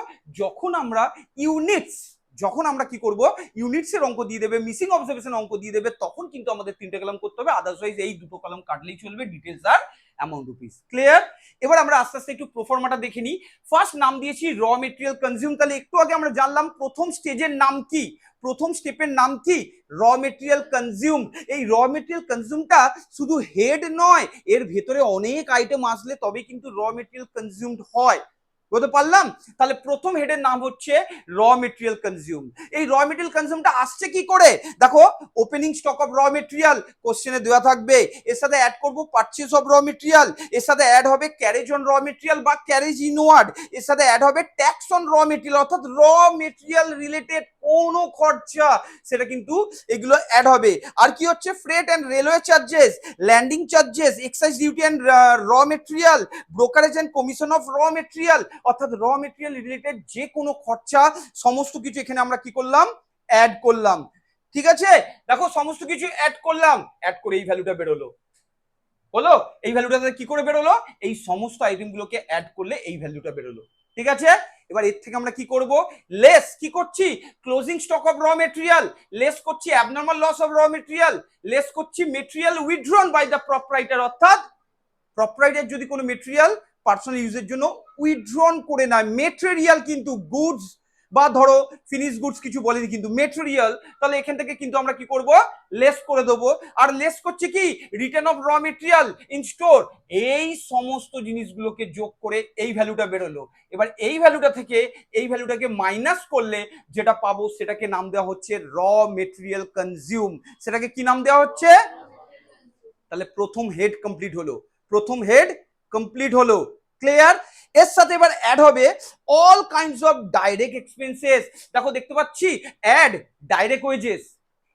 যখন আমরা ইউনিটস, যখন আমরা কি করব, ইউনিটসের অঙ্ক দিয়ে দেবে, মিসিং অবজারভেশন অঙ্ক দিয়ে দেবে, তখন কিন্তু আমাদের 3টে কলাম করতে হবে। আদারওয়াইজ এই দুটো কলাম কাটলেই চলবে, ডিটেলস আর অ্যামাউন্ট রুপিস। ক্লিয়ার? এবার আমরা আস্তে আস্তে একটু প্রোফর্মাটা দেখে নিই। ফার্স্ট নাম দিয়েছি র মেটেরিয়াল কনজিউম। তাহলে একটু আগে আমরা জানলাম প্রথম স্টেজের নাম কি, প্রথম স্টেপের নাম কি? র মেটেরিয়াল কনজিউম। এই র মেটেরিয়াল কনজিউমটা শুধু হেড নয়, এর ভেতরে অনেক আইটেম আসলে তবে কিন্তু র মেটেরিয়াল কনজিউমড হয়। বলতে পারলাম? তাহলে প্রথম হেডের নাম হচ্ছে র মেটেরিয়াল কনজিউম। এই র মেটেরিয়াল কনজিউমটা আসছে কি করে? দেখো, opening stock of raw material কোশ্চেনে দেওয়া থাকবে, এর সাথে অ্যাড করব পারচেজ অফ র মেটেরিয়াল, এর সাথে অ্যাড হবে ক্যারেজ অন র মেটেরিয়াল বা ক্যারেজ ইনওয়ার্ড, এর সাথে অ্যাড হবে ট্যাক্স অন র মেটেরিয়াল, অর্থাৎ র মেটেরিয়াল রিলেটেড কোনো খরচা সেটা কিন্তু এগুলো অ্যাড হবে। আর কি হচ্ছে? Freight and railway charges, landing charges, excise duty and র material, brokerage and commission of raw material, অর্থাৎ র মেটেরিয়াল রিলেটেড যে কোনো খরচা সমস্ত কিছু এখানে আমরা কি করলাম? অ্যাড করলাম। ঠিক আছে? দেখো, সমস্ত কিছু অ্যাড করলাম, অ্যাড করে এই ভ্যালুটা বেরোলো। হলো? এই ভ্যালুটাতে কি করে বেরোলো? এই সমস্ত আইটেমগুলোকে অ্যাড করলে এই ভ্যালুটা বেরোলো। ঠিক আছে? এবার এর থেকে আমরা কি করব? লেস কি করছি? Closing stock of raw material, less করছি abnormal loss of raw material, less করছি material withdrawn by the proprietor, অর্থাৎ প্রপারাইটার যদি কোনো মেটেরিয়াল পার্সোনাল ইউজের জন্য উইথড্রন করে নেয়, মেটেরিয়াল কিন্তু গুডস বা ধরো ফিনিশ গুডস কিছু বলেনি, কিন্তু মেটেরিয়াল, তাহলে এখান থেকে কিন্তু আমরা কি করব? লেস করে দেবো। আর লেস করছে কি? Return of raw material in store. এই সমস্ত জিনিসগুলোকে যোগ করে এই ভ্যালুটা বেরোলো। এবার এই ভ্যালুটা থেকে এই ভ্যালুটাকে মাইনাস করলে যেটা পাবো সেটাকে নাম দেওয়া হচ্ছে র মেটেরিয়াল কনজিউম। সেটাকে কি নাম দেওয়া হচ্ছে? তাহলে প্রথম হেড কমপ্লিট হলো, প্রথম হেড কমপ্লিট হলো। ক্লিয়ার? এর সাথে এবার অ্যাড হবে all kinds of direct expenses. দেখো, দেখতে পাচ্ছি অ্যাড ডাইরেক্ট ওয়েজেস,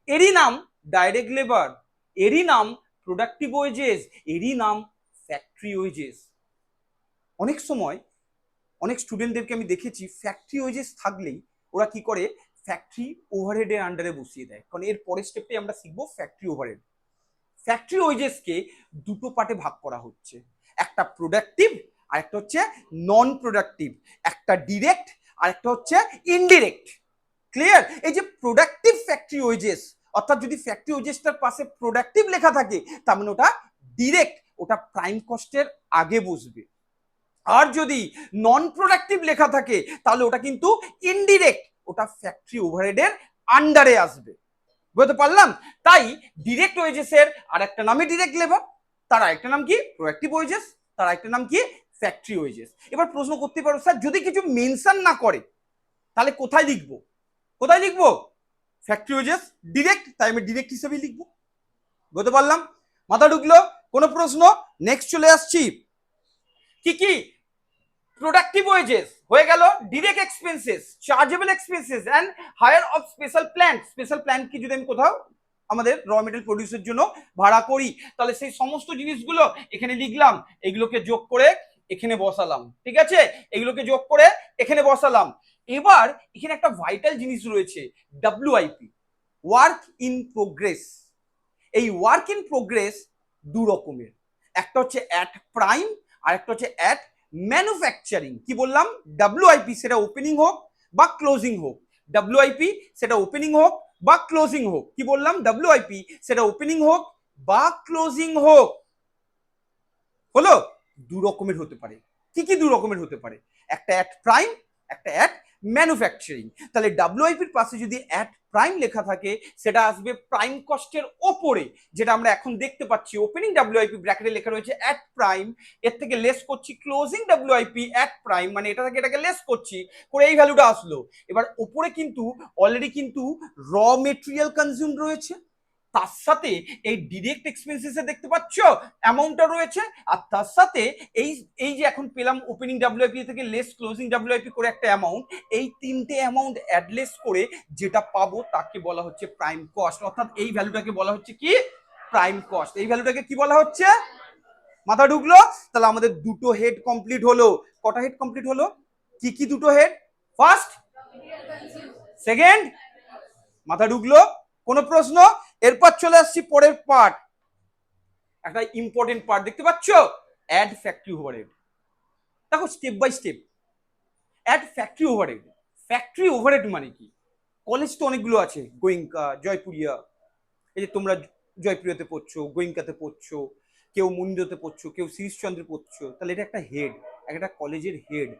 এরই নাম ডাইরেক্ট লেবার, এরই নাম প্রোডাক্টিভ ওয়েজেস, এরই নাম ফ্যাক্টরি ওয়েজেস। অনেক সময় অনেক স্টুডেন্টদেরকে আমি দেখেছি ফ্যাক্টরি ওয়েজেস থাকলেই ওরা কি করে? ফ্যাক্টরি ওভারহেডের আন্ডারে বসিয়ে দেয়, কারণ এর পরের স্টেপে আমরা শিখবো ফ্যাক্টরি ওভারহেড। ফ্যাক্টরি ওয়েজেসকে দুটো পার্টে ভাগ করা হচ্ছে, একটা প্রোডাক্টিভ আর একটা হচ্ছে নন প্রোডাক্টিভ, একটা ডিরেক্ট আর একটা হচ্ছে ইনডিরেক্ট। ক্লিয়ার? এই যে প্রোডাক্টিভ ফ্যাক্টরি ওয়েজেস, অর্থাৎ যদি ফ্যাক্টরি ওয়েজেসটার পাশে প্রোডাক্টিভ লেখা থাকে তার মানে ওটা ডিরেক্ট, ওটা প্রাইম কস্টের আগে বসবে। আর যদি নন প্রোডাক্টিভ লেখা থাকে তাহলে ওটা কিন্তু ইনডিরেক্ট, ওটা ফ্যাক্টরি ওভারহেডের আন্ডারে আসবে। বুঝতে পারলাম? তাই ডিরেক্ট ওয়েজেসের আর একটা নামই ডিরেক্ট লেবার, তার আরেকটা নাম কি? প্রোডাক্টিভ ওয়েজেস, তার আরেকটা নাম কি? Factory wages. এবার প্রশ্ন করতে পারো, স্যার যদি কিছু মেনশন না করে তাহলে কোথায় লিখবো? কোথায় লিখবো? ফ্যাক্টরি ওয়েজেস ডিরেক্ট, তাই আমি ডিরেক্ট হিসেবেই লিখবো। বুঝতে পারলাম? মাথা ঢুকলো? কোনো প্রশ্ন? নেক্সট চলে আসছি। কি কি? প্রোডাক্টিভ ওয়েজেস হয়ে গেল, direct expenses, chargeable expenses and hire of special plant. Special plant কি? যদি আমি কোথাও আমাদের র মেটেরিয়াল প্রডিউসের জন্য ভাড়া করি, তাহলে সেই সমস্ত জিনিসগুলো এখানে লিখলাম, এগুলোকে যোগ করে এখানে বসালাম। ঠিক আছে? এগুলোকে যোগ করে এখানে বসালাম। এবার এখানে একটা ভাইটাল জিনিস রয়েছে, WIP, ওয়ার্ক ইন প্রোগ্রেস। এই ওয়ার্ক ইন প্রোগ্রেস দু রকমের, একটা হচ্ছে অ্যাট প্রাইম আর একটা হচ্ছে অ্যাট ম্যানুফ্যাকচারিং। কি বললাম? WIP সেটা ওপেনিং হোক বা ক্লোজিং হোক, WIP সেটা ওপেনিং হোক বা ক্লোজিং হোক। কি বললাম? WIP সেটা ওপেনিং হোক বা ক্লোজিং হোক। হলো? দু রকমের হতে পারে। কি কি দু রকমের হতে পারে? একটা অ্যাট প্রাইম, একটা অ্যাট ম্যানুফ্যাকচারিং। তাহলে ডাব্লিউআইপির পাশে যদি অ্যাট প্রাইম লেখা থাকে সেটা আসবে প্রাইম কস্টের ওপরে, যেটা আমরা এখন দেখতে পাচ্ছি ওপেনিং ডাব্লিউআইপি ব্র্যাকেটে লেখা রয়েছে অ্যাট প্রাইম, এর থেকে লেস করছি ক্লোজিং ডাব্লিউআইপি অ্যাট প্রাইম, মানে এটা থেকে এটাকে লেস করছি করে এই ভ্যালুটা আসলো। এবার ওপরে কিন্তু অলরেডি কিন্তু র মেটেরিয়াল কনজিউম রয়েছে, তার সাথে এই ডিরেক্ট এক্সপেন্সেস দেখতে পাচ্ছ অ্যামাউন্টটা রয়েছে, আর তার সাথে এই এই যে এখন পেলাম ওপেনিং ডাব্লিউআইপি থেকে লেস ক্লোজিং ডাব্লিউআইপি করে একটা অ্যামাউন্ট, এই তিনটে অ্যামাউন্ট অ্যাডলেস করে যেটা পাবো তাকে বলা হচ্ছে প্রাইম কস্ট, অর্থাৎ এই ভ্যালুটাকে বলা হচ্ছে কি প্রাইম কস্ট। এই ভ্যালুটাকে কি বলা হচ্ছে, মাথা ঢুকলো? তাহলে আমাদের দুটো হেড কমপ্লিট হলো। কটা হেড কমপ্লিট হলো? কি কি দুটো হেড? ফার্স্ট, সেকেন্ড, মাথা ঢুকলো? কোনো প্রশ্ন? এরপর চলে আসছি পরের পার্ট, একটা ইম্পর্টেন্ট পার্ট দেখতে পাচ্ছ, অ্যাড ফ্যাক্টরি ওভারহেড। দেখো step by step add factory overhead. Factory overhead মানে কি? কলেজ তো অনেকগুলো আছে, গোয়েঙ্কা, জয়পুরিয়া, এই যে তোমরা জয়পুরিয়াতে পড়ছো, গোয়েঙ্কাতে পড়ছো, কেউ মন্দিরতে পড়ছো, কেউ শ্রীশচন্দ্রে পড়ছো, তাহলে এটা একটা হেড, একটা কলেজের হেড,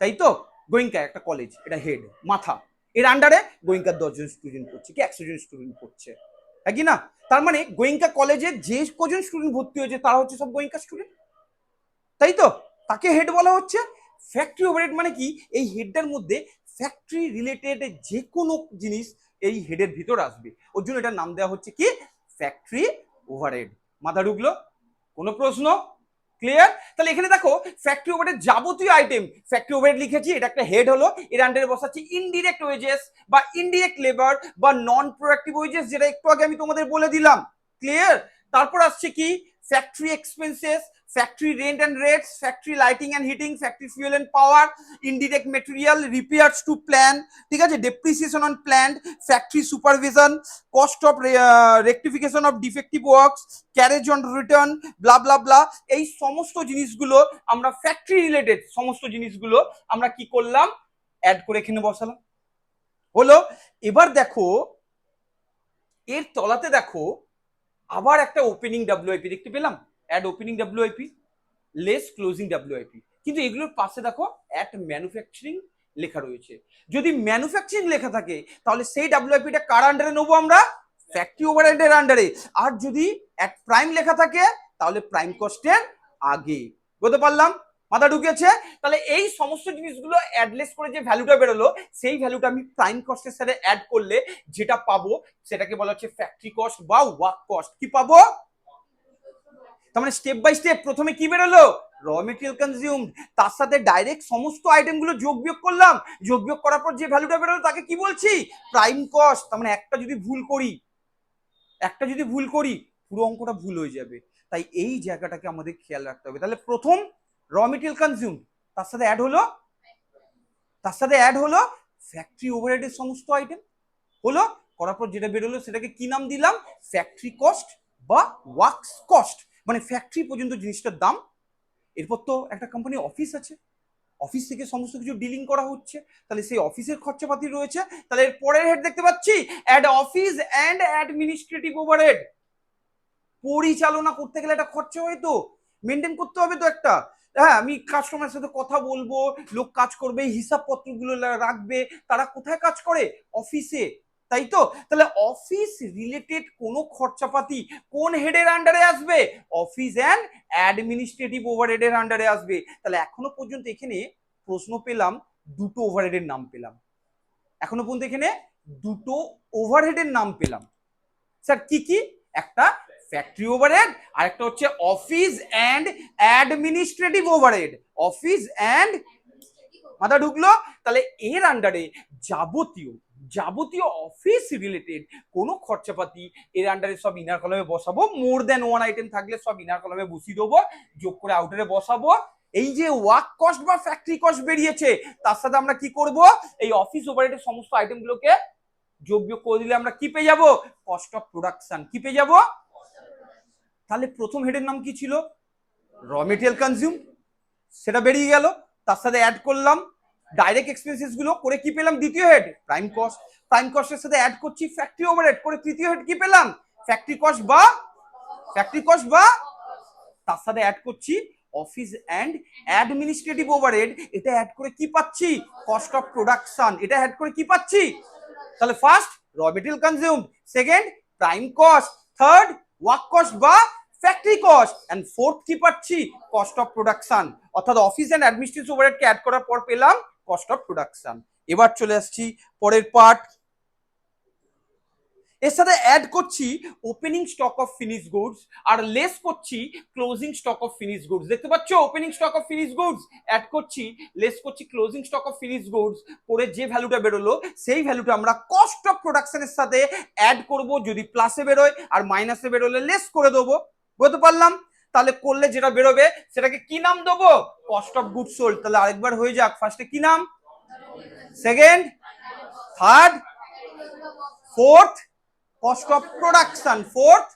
তাই তো? গোয়েঙ্কা একটা কলেজ, এটা হেড, মাথা, এর আন্ডারে গোয়েঙ্কার 10 জন স্টুডেন্ট পড়ছে কি 100 জন স্টুডেন্ট পড়ছে, হ্যাঁ কি না? তার মানে গোয়েঙ্কা কলেজে যে কজন স্টুডেন্ট ভর্তি হয়েছে তারা হচ্ছে সব গোয়েঙ্কা স্টুডেন্ট, তাই তো? তাকে হেড বলা হচ্ছে। ফ্যাক্টরি ওভারহেড মানে কি? এই হেডটার মধ্যে ফ্যাক্টরি রিলেটেড যে কোনো জিনিস এই হেডের ভিতর আসবে, ওর জন্য এটার নাম দেওয়া হচ্ছে কি ফ্যাক্টরি ওভারহেড। মাথা ঢুকলো? কোনো প্রশ্ন? ক্লিয়ার? তাহলে এখানে দেখো ফ্যাক্টরি ওভারহেড যাবতীয় আইটেম ফ্যাক্টরি ওভারহেড লিখেছি, এটা একটা হেড হলো, এর আন্ডারে বসাচ্ছি ইনডিরেক্ট ওয়েজেস বা ইনডিরেক্ট লেবার বা নন প্রোডাক্টিভ ওয়েজেস, যেটা একটু আগে আমি তোমাদের বলে দিলাম। ক্লিয়ার? তারপর আসছে কি factory expenses, factory rent and rates, factory lighting and heating, factory fuel and power, indirect material, repairs to plan, ঠিক আছে, depreciation on plant, factory supervision, cost of rectification of defective works, carriage on return, blah blah blah. এই সমস্ত জিনিসগুলো আমরা factory related সমস্ত জিনিসগুলো আমরা কি করলাম, অ্যাড করে এখানে বসালাম, হলো। এবার দেখো এর তলাতে দেখো আবার একটা ওপেনিং ডাব্লিউআইপি দেখতে পেলাম, add opening WIP, less closing ডাব্লিউআইপি, কিন্তু এগুলোর পাশে দেখো অ্যাট ম্যানুফ্যাকচারিং লেখা রয়েছে। যদি ম্যানুফ্যাকচারিং লেখা থাকে তাহলে সেই ডাব্লিউআইপিটা কার আন্ডারে নেবো আমরা? ফ্যাক্টরি ওভারহেডের আন্ডারে। আর যদি অ্যাট প্রাইম লেখা থাকে তাহলে প্রাইম কস্টের আগে। বুঝতে পারলাম? মাথা ঢুকেছে? তাহলে এই সমস্ত জিনিসগুলো অ্যাডলেস করে যে ভ্যালুটা বেরোলো সেই ভ্যালুটা আমি প্রাইম কস্টের সাথে অ্যাড করলে যেটা পাবো সেটাকে বলা হচ্ছে ফ্যাক্টরি কস্ট বা ওয়ার্ক কস্ট। কি পাবো? তার মানে স্টেপ বাই স্টেপ প্রথমে কি বেরোলো? র মেটেরিয়াল কনজিউমড, তার সাথে ডাইরেক্ট সমস্ত আইটেমগুলো যোগ বিয়োগ করলাম, যোগ বিয়োগ করার পর যে ভ্যালুটা বেরোলো তাকে কি বলছি? Prime cost. তার মানে একটা যদি ভুল করি পুরো অঙ্কটা ভুল হয়ে যাবে, তাই এই জায়গাটাকে আমাদের খেয়াল রাখতে হবে। তাহলে প্রথম র মেটেরিয়াল কনজিউম, তার সাথে অ্যাড হলো ফ্যাক্টরি ওভারহেডের সমস্ত আইটেম, হলো। করার পর যেটা বেরোলো সেটাকে কি নাম দিলাম? ফ্যাক্টরি কস্ট বা ওয়ার্কস কস্ট, মানে ফ্যাক্টরি পর্যন্ত জিনিসটার দাম। এরপর তো একটা কোম্পানি অফিস আছে, অফিস থেকে সমস্ত কিছু ডিলিং করা হচ্ছে, তাহলে সেই অফিসের খরচাপাতি রয়েছে। তাহলে এর পরের হেড দেখতে পাচ্ছি add office and administrative overhead. পরিচালনা করতে গেলে একটা খরচা হয় তো, মেনটেন করতে হবে তো একটা। হ্যাঁ, আমি কাস্টমারের সাথে কথা বলবো, লোক কাজ করবে, হিসাবপত্রগুলো রাখবে, তারা কোথায় কাজ করে? অফিসে, তাই তো? তাহলে অফিস রিলেটেড কোনো খরচাপাতি কোন হেডের আন্ডারে আসবে? অফিস অ্যান্ড অ্যাডমিনিস্ট্রেটিভ ওভারহেডের আন্ডারে আসবে। তাহলে এখনো পর্যন্ত এখানে প্রশ্ন পেলাম, দুটো ওভারহেডের নাম পেলাম, এখনো পর্যন্ত এখানে দুটো ওভারহেডের নাম পেলাম। স্যার কি কি? একটা ফ্যাক্টরি ওভারহেড আর একটা হচ্ছে office and administrative overhead. Office and, মাথা ঢুকলো? তাহলে এর আন্ডারে যাবতীয় অফিস রিলেটেড কোনো খরচাপাতি এর আন্ডারে সব ইনার কলামে বসাবো, মোর দেন ওয়ান আইটেম থাকলে সব ইনার কলামে বসিয়ে দেবো, যোগ করে আউটারে বসাবো। এই যে ওয়ার্ক কস্ট বা ফ্যাক্টরি কস্ট বেরিয়েছে তার সাথে আমরা কি করব? এই অফিস ওভারহেডের সমস্ত আইটেমগুলোকে যোগ বিয়োগ করে দিলে আমরা কি পেয়ে যাব? Cost of production. কি পেয়ে যাব? তাহলে প্রথম হেডের নাম কি ছিল? র মেটেরিয়াল কনজিউম, সেটা বেরিয়ে গেল। তার সাথে অ্যাড করলাম ডাইরেক্ট এক্সপেন্সেস গুলো, করে কি পেলাম? দ্বিতীয় হেড প্রাইম কস্ট। প্রাইম কস্টের সাথে অ্যাড করছি ফ্যাক্টরি ওভারহেড, করে তৃতীয় হেড কি পেলাম? ফ্যাক্টরি কস্ট বা তার সাথে অ্যাড করছি অফিস অ্যান্ড অ্যাডমিনিস্ট্রেটিভ ওভারহেড, এটা অ্যাড করে কি পাচ্ছি? Cost of production. এটা অ্যাড করে কি পাচ্ছি? তাহলে ফার্স্ট র material consumed, second prime cost, third work cost বা ফ্যাক্টরি কস্ট, এন্ড ফোর্থ কি পাচ্ছি? Cost of production. অর্থাৎ অফিস এন্ড অ্যাডমিনিস্ট্রেটিভ ওভারহেডকে অ্যাড করার পর পেলাম কস্ট অফ প্রোডাকশন। এবার চলে আসছি পরের পার্ট। এর সাথে অ্যাড করছি opening stock of finish goods আর লেস করছি closing stock of finish goods. দেখতে পাচ্ছ opening stock of finish goods add করছি, লেস করছি closing stock of finish goods, করে যে ভ্যালুটা বেরোলো সেই ভ্যালুটা আমরা কস্ট অফ প্রোডাকশনের সাথে অ্যাড করব। যদি প্লাসে বেরোয় আর মাইনাসে বেরোলে লেস করে দেবো। বুঝতে পারলাম? তাহলে করলে যেটা বেরোবে সেটাকে কি নাম দেবো? Cost of goods sold. তাহলে আরেকবার হয়ে যাক, ফার্স্টে কি নাম, second, third, fourth cost of production, fourth,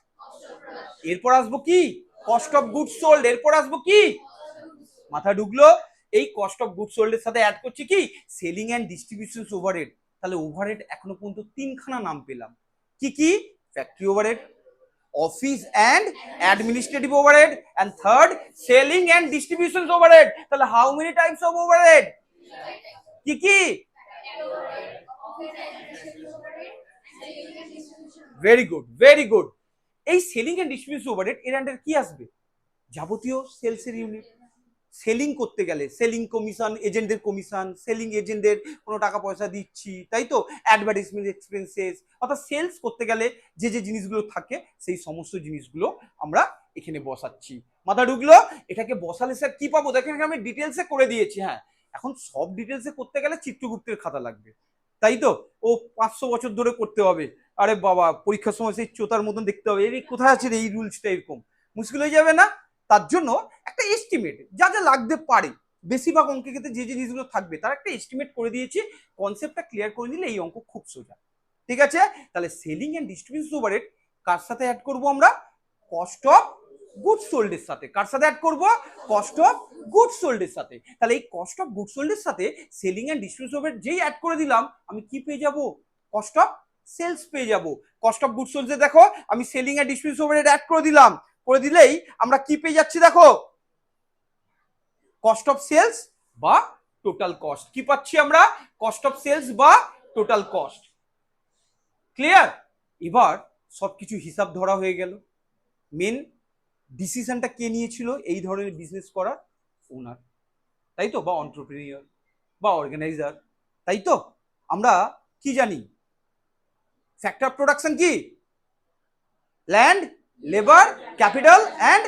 এরপর আসবো কি কস্ট অফ গুডস সোল্ড, এরপর আসবো কি, মাথা ঢুকলো? এই কস্ট অফ গুডস সোল্ড এর সাথে অ্যাড করছি কি সেলিং এন্ড ডিস্ট্রিবিউশন ওভারহেড। তাহলে ওভারহেড এখনো পর্যন্ত তিনখানা নাম পেলাম। কি কি? Factory overhead, office and administrative overhead, and third selling and distribution overhead. তাহলে how many types of overhead? কি কি? Very good, very good. এই সেলিং এন্ড ডিস্ট্রিবিউশন ওভারহেড এর আন্ডার কি আসবে? যাবতীয় সেলসের ইউনিট। সেলিং করতে গেলে সেলিং কমিশন, এজেন্টদের কমিশন, সেলিং এজেন্টদের কোনো টাকা পয়সা দিচ্ছি, তাই তো? অ্যাডভার্টাইজমেন্ট এক্সপেন্সেস, অর্থাৎ সেলস করতে গেলে যে যে জিনিসগুলো থাকে সেই সমস্ত জিনিসগুলো আমরা এখানে বসাচ্ছি। মাথা ঢুকলো? এটাকে বসালে স্যার কি পাবো? দেখেন আমি ডিটেলসে করে দিয়েছি। হ্যাঁ, এখন সব ডিটেলসে করতে গেলে চিত্রগুপ্তের খাতা লাগবে, তাই তো? ও 500 বছর ধরে করতে হবে। আরে বাবা, পরীক্ষার সময় সেই চোতার মতন দেখতে হবে, এই কোথায় আছে এই রুলসটা, এরকম মুশকিল হয়ে যাবে না? তার জন্য একটা এস্টিমেট যা যা লাগতে পারে, বেশিরভাগ অঙ্কের ক্ষেত্রে যে জিনিসগুলো থাকবে তার একটা এস্টিমেট করে দিয়েছি। কনসেপ্টটা ক্লিয়ার করে দিলে এই অঙ্ক খুব সোজা। ঠিক আছে? তাহলে সেলিং এন্ড ডিস্ট্রিবিউশন ওভারহেড কার সাথে অ্যাড করব আমরা? কস্ট অফ গুডস সোল্ড এর সাথে। কার সাথে অ্যাড করব? কস্ট অফ গুডস সোল্ড এর সাথে। তাহলে এই কস্ট অফ গুডস সোল্ড এর সাথে সেলিং এন্ড ডিস্ট্রিবিউশন ওভারহেড যেই অ্যাড করে দিলাম, আমি কি পেয়ে যাব? কস্ট অফ সেলস পেয়ে যাব। কস্ট অফ গুডস সোল্ড এ দেখো আমি selling and distribution overhead add করে দিলাম, করে দিলেই আমরা কি পেয়ে যাচ্ছি দেখো? কস্ট অফ সেলস বা টোটাল কস্ট। কি পাচ্ছি আমরা? কস্ট অফ সেলস বা টোটাল কস্ট। ক্লিয়ার? এবার সবকিছু হিসাব ধরা হয়ে গেল। মেন ডিসিশনটা কে নিয়েছিল এই ধরনের বিজনেস করার? ওনার, তাই তো? বা এন্টারপ্রেনিউর বা অর্গানাইজার, তাই তো? আমরা কি জানি? ফ্যাক্টর অফ প্রোডাকশন কি? ল্যান্ড, লেবার, ক্যাপিটাল অ্যান্ড,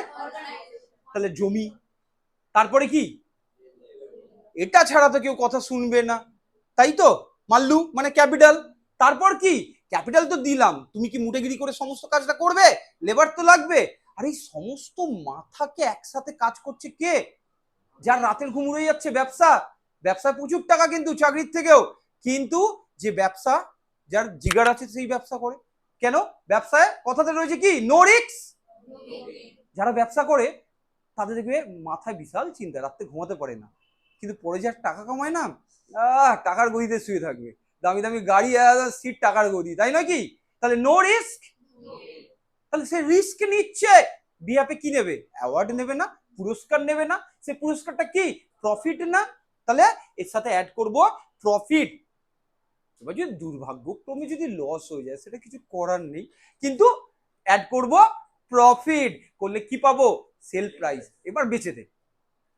তাহলে জমি। তারপরে কি? এটা ছাড়া তো কেউ কথা শুনবে না, তাই তো? মাল্লু মানে ক্যাপিটাল। তারপর কি? ক্যাপিটাল তো দিলাম, তুমি কি মুটেগিরি করে সমস্ত কাজটা করবে? লেবার তো লাগবে। আর এই সমস্ত মাথাকে একসাথে কাজ করছে কে? যার রাতের ঘুম উড়ে যাচ্ছে, ব্যবসা। ব্যবসায় প্রচুর টাকা কিন্তু চাকরির থেকেও, কিন্তু যে ব্যবসা, যার জিগার আছে সেই ব্যবসা করে। কেন? ব্যবসায় কথাতে রয়েছে কি? No risk. যারা ব্যবসা করে তাদের দেখবে মাথায় বিশাল চিন্তা, রাত্রে ঘুমাতে পারে না। কিন্তু পরে যার টাকা কামায় না, টাকার গদিতে শুয়ে থাকবে, দামি দামি গাড়ি আর সিট টাকার গদি, তাই নয় কি? তাহলে নো রিস্ক। তাহলে সে রিস্ক নিচ্ছে, বিহাপে কি নেবে? অ্যাওয়ার্ড নেবে না, পুরস্কার নেবে না। সে পুরস্কারটা কি? প্রফিট না? তাহলে এর সাথে অ্যাড করব প্রফিট। এবার যদি দুর্ভাগ্যক্রমে যদি লস হয়ে যায় সেটা কিছু করার নেই, কিন্তু অ্যাড করব প্রফিট। করলে কি পাবো? Sale price. এবার বেচে দে,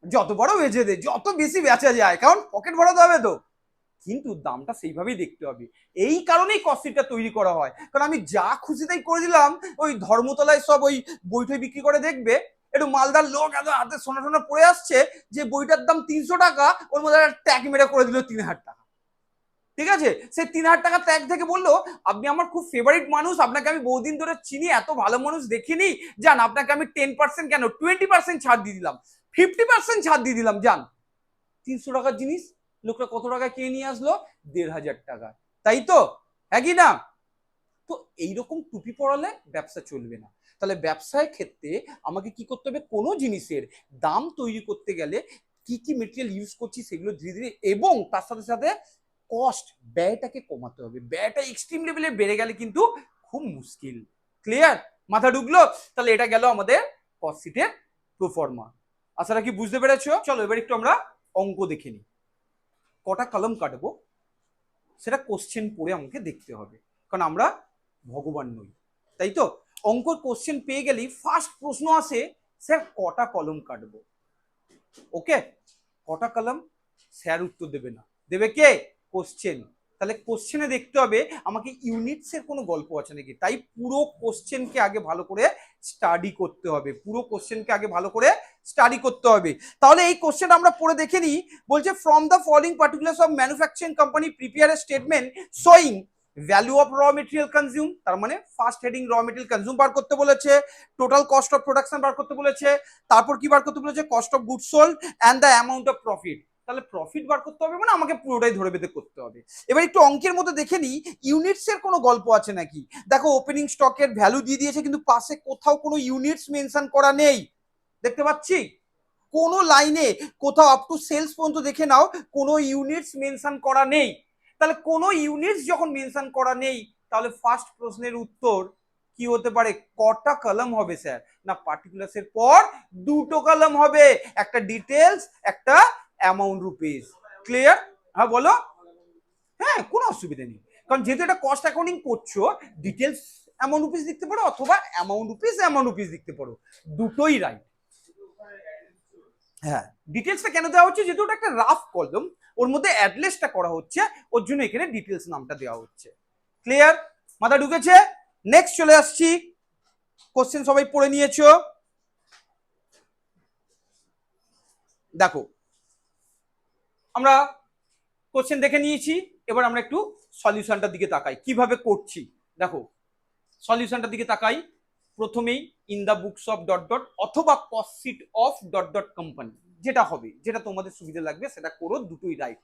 যত বড় বেচে দে, যত বেশি বেচা যায়, কারণ পকেট ভরাতে হবে তো। কিন্তু দামটা সেইভাবেই দেখতে হবে। এই কারণেই কস্টটা তৈরি করা হয়। কারণ আমি যা খুশি তাই করে দিলাম, ওই ধর্মতলায় সব ওই বইটই বিক্রি করে দেখবে, একটু মালদার লোক এত হাতে সোনা সোনা পড়ে আসছে, যে বইটার দাম 300 টাকা, ওর মধ্যে ট্যাগ মেরে করে দিল 3000 টাকা। ঠিক আছে? সেই 3000 টাকা ট্যাগ থেকে বললো, আপনি আমার খুব ফেভারিট মানুষ, আপনাকে আমি বহুদিন ধরে চিনি, এত ভালো মানুষ দেখিনি, যান আপনাকে আমি 10% কেন 20% ছাড় দিয়ে দিলাম, 50% ছাড় দিয়ে দিলাম, যান। 300 টাকার জিনিস লোকটা কত টাকা কিনে নিয়ে আসলো? 1500 টাকা, তাই তো? হ্যাঁ কি না? তো এইরকম টুপি পরালে ব্যবসা চলবে না। তাহলে ব্যবসায় ক্ষেত্রে আমাকে কি করতে হবে? কোনো জিনিসের দাম তৈরি করতে গেলে কি কি মেটেরিয়াল ইউজ করছি সেগুলো ধীরে ধীরে, এবং তার সাথে সাথে কস্ট, ব্যয়টাকে কমাতে হবে। ব্যয়টা এক্সট্রিম লেভেলে বেড়ে গেলে কিন্তু খুব মুশকিল। ক্লিয়ার? মাথা ঢুকলো? তাহলে এটা গেল আমাদের কস্ট শিটের প্রোফর্মা। আশা কি বুঝতে পেরেছো? চলো এবার একটু আমরা অঙ্ক দেখে নিই। কটা কলম কাটবো সেটা কোশ্চেন পড়ে আমাকে দেখতে হবে, কারণ আমরা ভগবান নই, তাই তো? অঙ্কর কোশ্চেন পেয়ে গেলেই ফার্স্ট প্রশ্ন আসে, স্যার কটা কলম কাটবো। ওকে, কটা কলম, স্যার উত্তর দেবে না, দেবে কে? কোশ্চেন। তাহলে কোশ্চেনে দেখতে হবে আমাকে ইউনিটস এর কোনো গল্প আছে নাকি, তাই পুরো কোশ্চেনকে আগে ভালো করে স্টাডি করতে হবে, পুরো কোশ্চেনকে আগে ভালো করে স্টাডি করতে হবে। তাহলে এই কোশ্চেন আমরা পড়ে দেখে নিই। বলছে from the following particulars of manufacturing company prepare a statement showing value of raw material consume, তার মানে first heading raw material consume বার করতে বলেছে, টোটাল কস্ট অফ প্রোডাকশন বার করতে বলেছে, তারপর কি বার করতে বলেছে, cost of goods sold and the amount of profit. তাহলে প্রফিট বার করতে হবে, মানে আমাকে পুরোটাই ধরে বেঁধে করতে হবে। এবার একটু অঙ্কের মধ্যে দেখে নিই ইউনিটস এর কোনো গল্প আছে নাকি। দেখো ওপেনিং স্টকের ভ্যালু দিয়ে দিয়েছে, কিন্তু পাশে কোথাও কোনো ইউনিটস মেনশন করা নেই, দেখতে পাচ্ছি কোনো লাইনে কোথাও আপ টু সেলস পর্যন্ত দেখে নাও কোনো ইউনিটস মেনশন করা নেই। তাহলে কোনো ইউনিটস যখন মেনশন করা নেই, তাহলে ফার্স্ট প্রশ্নের উত্তর কি হতে পারে, কটা কলম হবে স্যার? না, পার্টিকুলার্স এর পর দুটো কলম হবে, একটা ডিটেলস, একটা অ্যামাউন্ট রুপিস। ক্লিয়ার? হ্যাঁ বলো। হ্যাঁ, কোনো অসুবিধা নেই, কারণ যেহেতু এটা কস্ট অ্যাকাউন্টিং করছো, ডিটেলস অ্যামাউন্ট রুপিস লিখতে পারো অথবা অ্যামাউন্ট রুপিস লিখতে পারো, দুটোই রাইট। হ্যাঁ, ডিটেলসটা কেন দেওয়া হচ্ছে, যেহেতু ওটা একটা রাফ কলম, ওর মধ্যে অ্যাড্রেসটা করা হচ্ছে, ওর জন্য এখানে ডিটেলস নামটা দেওয়া হচ্ছে। ক্লিয়ার? মাথা ঢুকেছে? নেক্সট চলে আসছি, কোশ্চেন সবাই পড়ে নিয়েছো? দেখো আমরা কোশ্চেন দেখে নিয়েছি, এবার আমরা একটু সলিউশনটার দিকে তাকাই কিভাবে করছি। দেখো সলিউশনটার দিকে তাকাই, প্রথমেই in the books of dot dot অথবা cost sheet of dot dot company, যেটা হবে, যেটা তোমাদের সুবিধা লাগবে সেটা করো, দুটোই রাইট।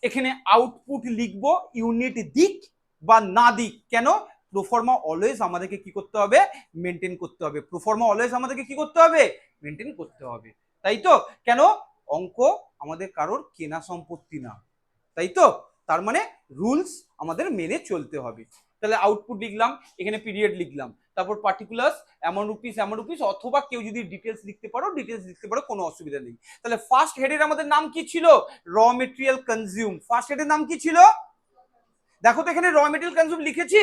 এখানে আউটপুট লিখবো ইউনিট দিক বা না দিক, কেন? প্রোফর্মা অলওয়েজ আমাদেরকে কি করতে হবে, মেনটেন করতে হবে, প্রোফর্মা অলওয়েজ আমাদেরকে কি করতে হবে, মেনটেন করতে হবে, তাই তো? কেন? অঙ্ক আমাদের কারোর কেনা সম্পত্তি না, তাই তো? তার মানে রুলস আমাদের মেনে চলতে হবে। তাহলে আউটপুট লিখলাম, এখানে পিরিয়ড লিখলাম, তারপর পার্টিকুলার্স অ্যামাউন্ট রুপিস, অথবা কেউ যদি ডিটেলস লিখতে পারো ডিটেলস লিখতে পারো, কোনো অসুবিধা নেই। তাহলে ফার্স্ট হেডের আমাদের নাম কি ছিল, র মেটেরিয়াল কনজিউম। ফার্স্ট হেডের নাম কি ছিল? দেখো তো এখানে র মেটেরিয়াল কনজিউম লিখেছি,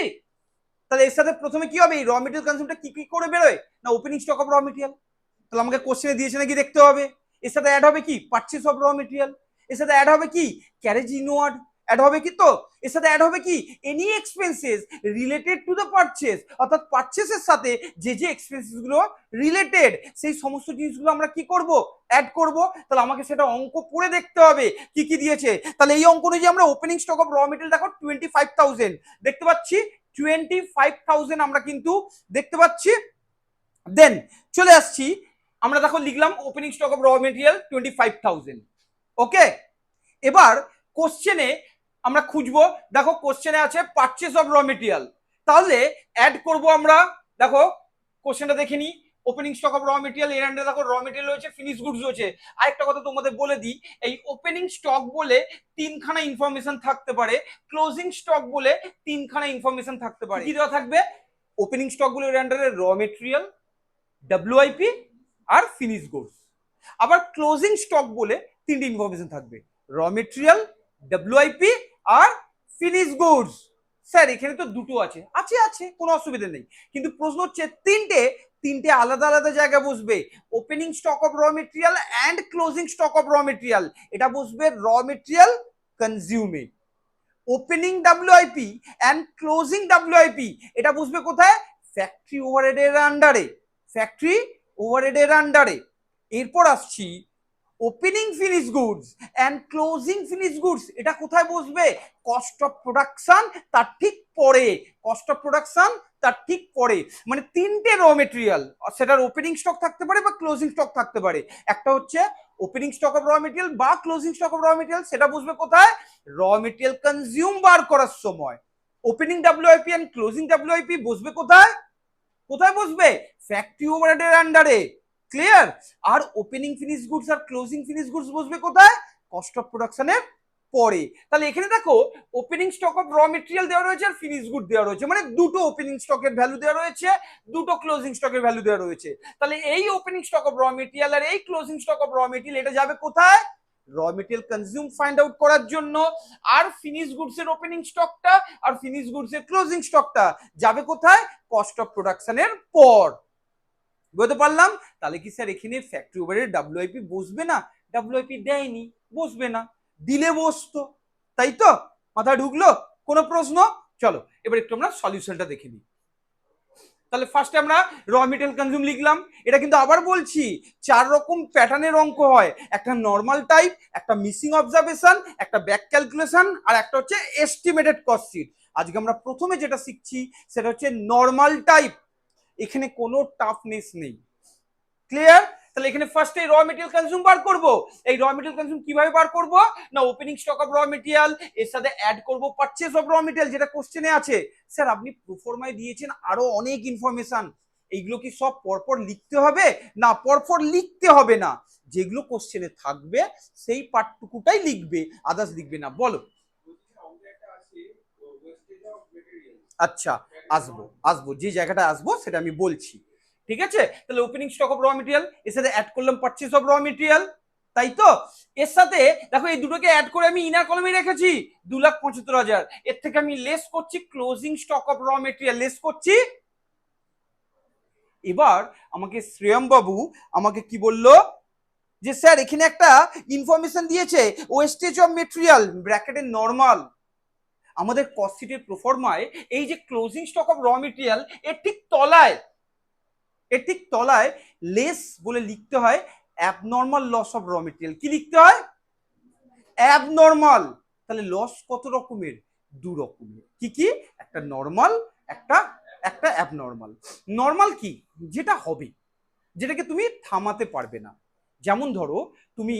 তাহলে এর সাথে প্রথমে কি হবে, এই র মেটেরিয়াল কনজিউমটা কি কি করে বেরোয়, না opening stock of raw material. তাহলে আমাকে কোশ্চেনে দিয়েছে নাকি দেখতে হবে। এর সাথে অ্যাড হবে কি, পারচেজ অফ র মেটেরিয়াল। এর সাথে অ্যাড হবে কি, ক্যারেজ ইনওয়ার্ড। অ্যাড হবে কি, তো এর সাথে অ্যাড হবে কি, any expenses related to the purchase, অর্থাৎ পারচেজের সাথে যে যে এক্সপেন্সেস গুলো রিলেটেড, সেই সমস্ত জিনিসগুলো আমরা কি করব, অ্যাড করব। তাহলে আমাকে সেটা অঙ্ক পড়ে দেখতে হবে কি কি দিয়েছে। তাহলে এই অঙ্ক অনুযায়ী আমরা opening stock of raw material দেখো 25,000 দেখতে পাচ্ছি, 25,000 আমরা কিন্তু দেখতে পাচ্ছি। দেন চলে আসছি, আমরা দেখো লিখলাম opening stock of raw material 25,000। ওকে, এবার কোশ্চেনে আমরা খুঁজবো, দেখো কোশ্চেনে আছে পারচেজ অফ র মেটেরিয়াল, তাহলে অ্যাড করব আমরা। দেখো কোশ্চেনটা দেখে নিই, opening stock of raw material, এর আন্ডারে দেখো র মেটেরিয়াল রয়েছে, ফিনিশ গুডস রয়েছে। আরেকটা কথা তোমাদের বলে দিই, এই ওপেনিং স্টক বলে তিনখানা ইনফরমেশন থাকতে পারে, ক্লোজিং স্টক বলে তিনখানা ইনফরমেশন থাকতে পারে। কি দেওয়া থাকবে, ওপেনিং স্টক গুলো এর আন্ডারে র মেটেরিয়াল, ডব্লিউআইপি আর ফিনিশ গুডস। আবার ক্লোজিং স্টক বলে তিনটি ইনফরমেশন থাকবে, র মেটেরিয়াল, ডব্লিউআইপি আর ফিনিশ গুডস। স্যার এখানে তো দুটো আছে, আছে আছে কোনো অসুবিধা নেই, কিন্তু প্রশ্ন হচ্ছে তিনটে তিনটে আলাদা আলাদা জায়গায় বসবে। Opening stock of raw material and closing stock of raw material, এটা বসবে র মেটেরিয়াল কনজিউমে। Opening WIP and closing WIP এটা বসবে কোথায়, ফ্যাক্টরি ওভারহেডের আন্ডারে, ফ্যাক্টরি ওভারহেডের আন্ডারে। এরপর আসছি opening finish goods and closing finish goods, এটা কোথায় বসবে, কস্ট অফ প্রোডাকশন তার ঠিক পরে, কস্ট অফ প্রোডাকশন তার ঠিক পরে। মানে তিনটে র মেটেরিয়াল, সেটার ওপেনিং স্টক থাকতে পারে বা ক্লোজিং স্টক থাকতে পারে। একটা হচ্ছে opening stock of raw material বা closing stock of raw material, সেটা বসবে কোথায়, র মেটেরিয়াল কনজিউম বার করার সময়। Opening WIP and closing WIP বসবে কোথায়, কোথায় বসবে, ফ্যাক্টরি ওভারহেডের আন্ডারে। ক্লিয়ার? আর ওপেনিং ফিনিশ গুডস আর ক্লোজিং ফিনিশ গুডস বসবে কোথায়, কস্ট অফ প্রোডাকশনের পরে। তাহলে এখানে দেখো opening stock of raw material দেওয়া রয়েছে আর ফিনিশ গুড দেওয়া রয়েছে, মানে দুটো ওপেনিং স্টকের ভ্যালু দেওয়া রয়েছে, দুটো ক্লোজিং স্টকের ভ্যালু দেওয়া রয়েছে। তাহলে এই opening stock of raw material আর এই closing stock of raw material এটা যাবে কোথায়? Raw material consume find out করার জন্য। আর ফিনিশ গুডস এর ওপেনিং স্টকটা আর ফিনিশ গুডস এর ক্লোজিং স্টকটা যাবে কোথায়? কস্ট অফ প্রোডাকশনের পর। বুঝতে পারলাম? তাহলে কি স্যার এখানে ফ্যাক্টরি ওভারহেড ডাব্লিউআইপি বসবে না? ডাব্লিউআইপি দেয়নি, বসবে না, দিলে বসতো, তাই তো? মাথা ঢুকলো? কোনো প্রশ্ন? চলো এবার একটু আমরা সলিউশনটা দেখে নিই। তাহলে ফার্স্টে আমরা র মেটেরিয়াল কনজিউম লিখলাম। এটা কিন্তু আবার বলছি 4 রকম প্যাটার্নের অঙ্ক হয়, একটা নর্মাল টাইপ, একটা মিসিং অবজারভেশন, একটা ব্যাক ক্যালকুলেশন, আর একটা হচ্ছে এস্টিমেটেড কস্ট শিট। আজকে আমরা প্রথমে যেটা শিখছি সেটা হচ্ছে নর্মাল টাইপ। এখানে কোনো টাফনেস নেই, ক্লিয়ার? তাহলে এখানে ফার্স্টে র মেটেরিয়াল কনজিউম বার করব। এই র মেটেরিয়াল কনজিউম কিভাবে বার করব? না opening stock of raw material এর সাথে অ্যাড করব পারচেজ অফ র মেটেরিয়াল, যেটা কোশ্চেনে আছে। স্যার আপনি প্রোফর্মায় দিয়েছেন আরো অনেক ইনফরমেশন, এইগুলো কি সব পরপর লিখতে হবে? না, পরপর লিখতে হবে না, যেগুলো কোশ্চেনে থাকবে সেই পার্টটুকুটাই লিখবে, আদার্স লিখবে না। বলো। আচ্ছা, আসবো আসবো, যে জায়গাটা আসবো সেটা আমি বলছি, ঠিক আছে? তাহলে opening stock of raw material এর সাথে অ্যাড করলাম পারচেজ অফ র মেটেরিয়াল, তাই তো? এর সাথে দেখো এই দুটোকে অ্যাড করে আমি ইনার কলমে রেখেছি 2,75,000, এর থেকে আমি লেস করছি closing stock of raw material, less করছি। এবার আমাকে শ্রেয়ম বাবু আমাকে কি বললো যে স্যার এখানে একটা ইনফরমেশন দিয়েছে ওয়েস্টেজ অফ মেটেরিয়াল ব্র্যাকেটে নরমাল। আমাদের কস্ট শিটের প্রোফর্মায় এই যে closing stock of raw material এর ঠিক তলায় লেস বলে লিখতে হয় abnormal loss of raw material. কি লিখতে হয়? অ্যাবনর্মাল। তাহলে লস কত রকমের? 2 রকমের। কি কি? একটা নর্মাল, একটা একটা অ্যাবনর্মাল। নর্মাল কি? যেটা হবে, যেটাকে তুমি থামাতে পারবে না। যেমন ধরো তুমি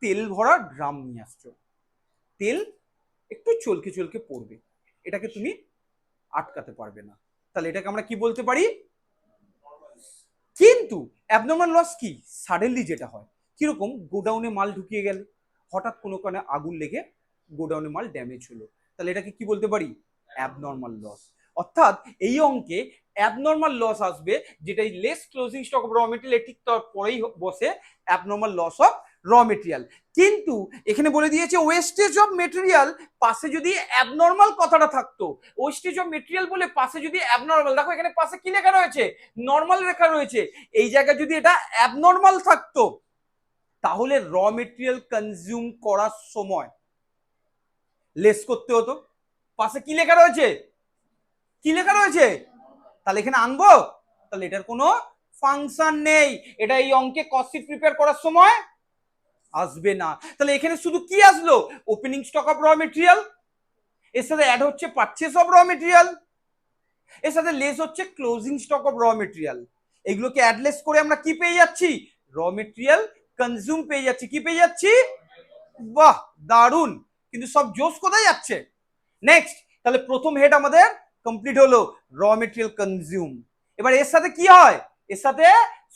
তেল ভরা ড্রাম নিয়ে আসছো, তেল একটু চলকে চলকে পড়বে, এটাকে তুমি আটকাতে পারবে না, তাহলে এটাকে আমরা কি বলতে পারি? কিন্তু অ্যাবনর্মাল লস কি? সাডেনলি যেটা হয়, কিরকম? গোডাউনে মাল ঢুকিয়ে গেলে, হঠাৎ কোনো কারণে আগুন লেগে গোডাউনে মাল ড্যামেজ হলো, তাহলে এটাকে কি বলতে পারি? Abnormal loss. অর্থাৎ এই অঙ্কে অ্যাবনর্মাল লস আসবে, যেটা less closing stock of raw material ঠিক তার পরেই বসে abnormal loss of raw material. কিন্তু এখানে বলে দিয়েছে ওয়েস্টেজ অফ মেটেরিয়াল, পাশে যদি অ্যাবনর্মাল কথাটা থাকতো, ওয়েস্টেজ অফ মেটেরিয়াল বলে পাশে যদি অ্যাবনর্মাল, দেখো এখানে পাশে কি লেখা রয়েছে? নর্মাল লেখা রয়েছে। এই জায়গায় যদি এটা অ্যাবনর্মাল থাকতো তাহলে র মেটেরিয়াল কনজিউম করার সময় লেস করতে হতো। পাশে কি লেখা রয়েছে? কি লেখা রয়েছে? তাহলে এখানে আনবো? তাহলে এটার কোনো ফাংশন নেই, এটা এই অঙ্কে কস্ট শিট প্রিপেয়ার করার সময় আসবে না। তাহলে এখানে শুধু কি আসলো? Opening stock of raw material, এর সাথে অ্যাড হচ্ছে পারচেজ অফ র মেটেরিয়াল, এর সাথে লেস হচ্ছে closing stock of raw material. এগুলোকে অ্যাডলেস করে আমরা কি পেয়ে যাচ্ছি? র মেটেরিয়াল কনজিউম পেয়ে যাচ্ছি। কি পেয়ে যাচ্ছি? বাহ, দারুন। কিন্তু সব জোশ কোথায় যাচ্ছে? নেক্সট, তাহলে প্রথম হেড আমাদের কমপ্লিট হলো, র মেটেরিয়াল কনজিউম। এবার এর সাথে কি হয়? এর সাথে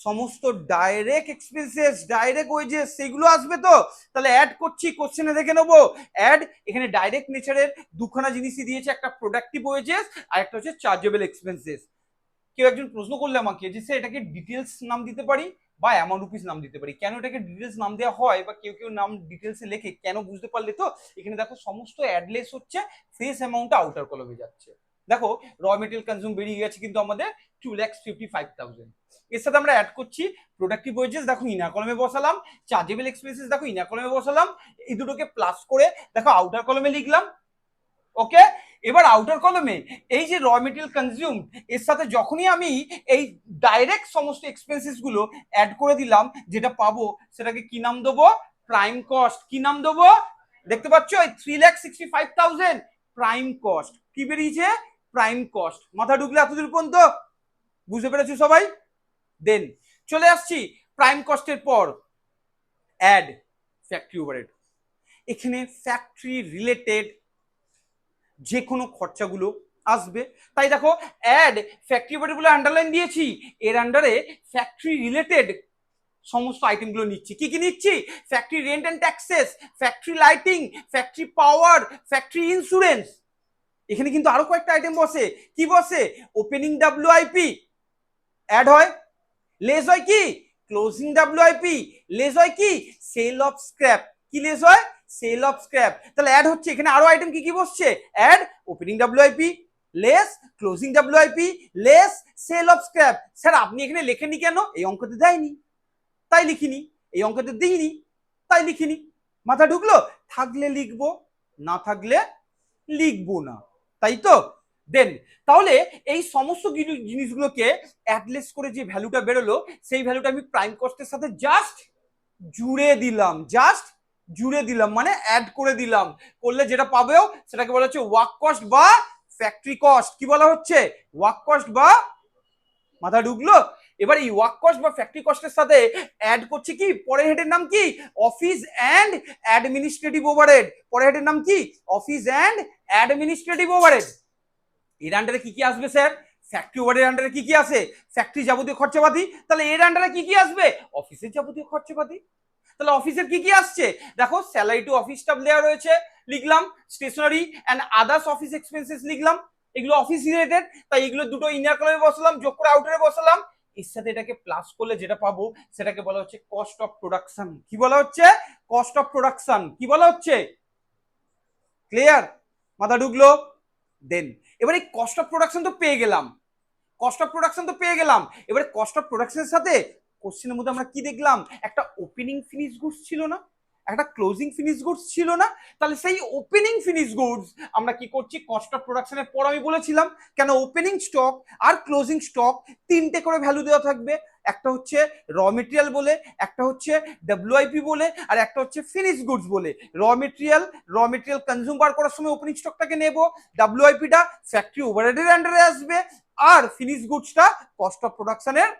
সমস্ত ডাইরেক্ট এক্সপেন্সেস, ডাইরেক্ট ওয়েজেস সেগুলো আসবে। তো তাহলে অ্যাড করছি, কোশ্চেনে দেখে নেবো অ্যাড। এখানে ডাইরেক্ট নেচারের দুখানা জিনিসই দিয়েছে, একটা প্রোডাক্টিভ ওয়েজেস আর একটা হচ্ছে চার্জেবল এক্সপেন্সেস। কেউ একজন প্রশ্ন করলে আমাকে যে স্যার এটাকে ডিটেলস নাম দিতে পারি বা অ্যামাউন্ট রুপিস নাম দিতে পারি, কেন এটাকে ডিটেলস নাম দেওয়া হয় বা কেউ কেউ নাম ডিটেলসে লেখে কেন, বুঝতে পারলে তো? এখানে দেখো সমস্ত অ্যাডলেস হচ্ছে, ফেস অ্যামাউন্টটা আউটার কলমে যাচ্ছে। দেখো র মেটেরিয়াল কনজিউম বেরিয়ে গেছে কিন্তু আমাদের 2,55,000। এর সাথে আমরা অ্যাড করছি প্রোডাক্টিভ ওয়েজেস, দেখো ইনার কলমে বসালাম, চার্জেবল এক্সপেন্সেস দেখো ইনার কলমে বসালাম, এই দুটোকে প্লাস করে দেখো আউটার কলমে লিখলাম। ওকে, এবার আউটার কলমে এই যে র মেটেরিয়াল কনজিউম এর সাথে যখনই আমি এই ডাইরেক্ট সমস্ত এক্সপেন্সেস গুলো অ্যাড করে দিলাম, যেটা পাবো সেটাকে কি নাম দেবো? Prime cost. কি নাম দেবো? দেখতে পাচ্ছ এই 3,65,000 প্রাইম কস্ট। কি বেরিয়েছে? Prime cost. মাথা ঢুকলে এতদূর পর্যন্ত বুঝতে পেরেছো সবাই? দেন চলে আসছি প্রাইম কস্টের পর অ্যাড ফ্যাক্টরি ওভারহেড। এখানে ফ্যাক্টরি রিলেটেড যে কোনো খরচাগুলো আসবে। তাই দেখো অ্যাড ফ্যাক্টরি ওভারহেড বলে আন্ডারলাইন দিয়েছি, এর আন্ডারে ফ্যাক্টরি রিলেটেড সমস্ত আইটেমগুলো নিচ্ছি। কি কি নিচ্ছি? Factory rent and taxes, factory lighting, factory power, factory insurance. এখানে কিন্তু আরো কয়েকটা আইটেম বসে। কি বসে? ওপেনিং ডাব্লিউআইপি অ্যাড হয়, লেস হয় কি ক্লোজিং ডাব্লিউআইপি, লেস হয় কি সেল অফ স্ক্র্যাপ। কি লেস হয়? Sale of scrap. তাহলে অ্যাড হচ্ছে। এখানে আরো আইটেম কি কি বসছে? Add opening WIP, less closing WIP, less sale of scrap. Sir আপনি এখানে লেখেননি কেন? এই অঙ্কতে দেয়নি তাই লিখিনি, এই অঙ্কতে দিইনি তাই লিখিনি। মাথা ঢুকলো? থাকলে লিখবো, না থাকলে লিখবো না, তাই তো? দেন তাহলে এই সমস্ত জিনিসগুলোকে অ্যাডলেস করে যে ভ্যালুটা বেরোলো সেই ভ্যালুটা আমি প্রাইম কস্টের সাথে জাস্ট জুড়ে দিলাম, জাস্ট জুড়ে দিলাম মানে অ্যাড করে দিলাম। করলে যেটা পাবেও সেটাকে বলা হচ্ছে ওয়ার্ক কস্ট বা ফ্যাক্টরি কস্ট। কি বলা হচ্ছে? ওয়ার্ক কস্ট বা, মাথা ঢুকলো? এবার এই ওয়ার্ক কস্ট বা ফ্যাক্টরি কস্টের সাথে অ্যাড করছে কি পরের হেডের নাম কি? Office and administrative overhead. পরের হেডের নাম কি? Office and administrative overhead. এর আন্ডারে কি কি আসবে স্যার? ফ্যাক্টরি ওভারহেড আন্ডারে কি কি আসে? ফ্যাক্টরি যাবতীয় খরচাপাতি। তাহলে এর আন্ডারে কি কি আসবে? অফিসের যাবতীয় খরচাপাতি। তাহলে অফিসের কি কি আসছে? দেখো স্যালারি টু অফিস স্টাফ দেওয়া রয়েছে, লিখলাম। Stationery and others office expenses লিখলাম, এগুলো অফিস রিলেটেড, তাই এগুলো দুটো ইনার কলামে বসালাম, যোগ করে আউটারে বসালাম। এর সাথে এটাকে প্লাস করলে যেটা পাবো সেটাকে বলা হচ্ছে কস্ট অফ প্রোডাকশন। কি বলা হচ্ছে? Cost of production. কি বলা হচ্ছে? ক্লিয়ার? মাথা ঢুকলো? দেন এবার এই কস্ট অফ প্রোডাকশন তো পেয়ে গেলাম, কস্ট অফ প্রোডাকশন তো পেয়ে গেলাম। এবারে কস্ট অফ প্রোডাকশনের সাথে কোশ্চেনের মধ্যে আমরা কি দেখলাম? একটা ওপেনিং ফিনিশ গুডস ছিল না, একটা ক্লোজিং ফিনিশ গুডস ছিল না? তাহলে সেই ওপেনিং ফিনিশ গুডস আমরা কি করছি? কস্ট অফ প্রোডাকশনের পর আমি বলেছিলাম কেন ওপেনিং স্টক আর ক্লোজিং স্টক তিনটে করে ভ্যালু দেওয়া থাকবে। একটা হচ্ছে র মেটেরিয়াল বলে, একটা হচ্ছে ডব্লিউআইপি বলে, আর একটা হচ্ছে ফিনিশ গুডস বলে। র মেটেরিয়াল কনজিউম বার করার সময় ওপেনিং স্টকটাকে নেব, ডব্লিউআইপিটা ফ্যাক্টরি ওভারহেডের আন্ডারে আসবে, আর ফিনিশ গুডসটা কস্ট অফ প্রোডাকশনের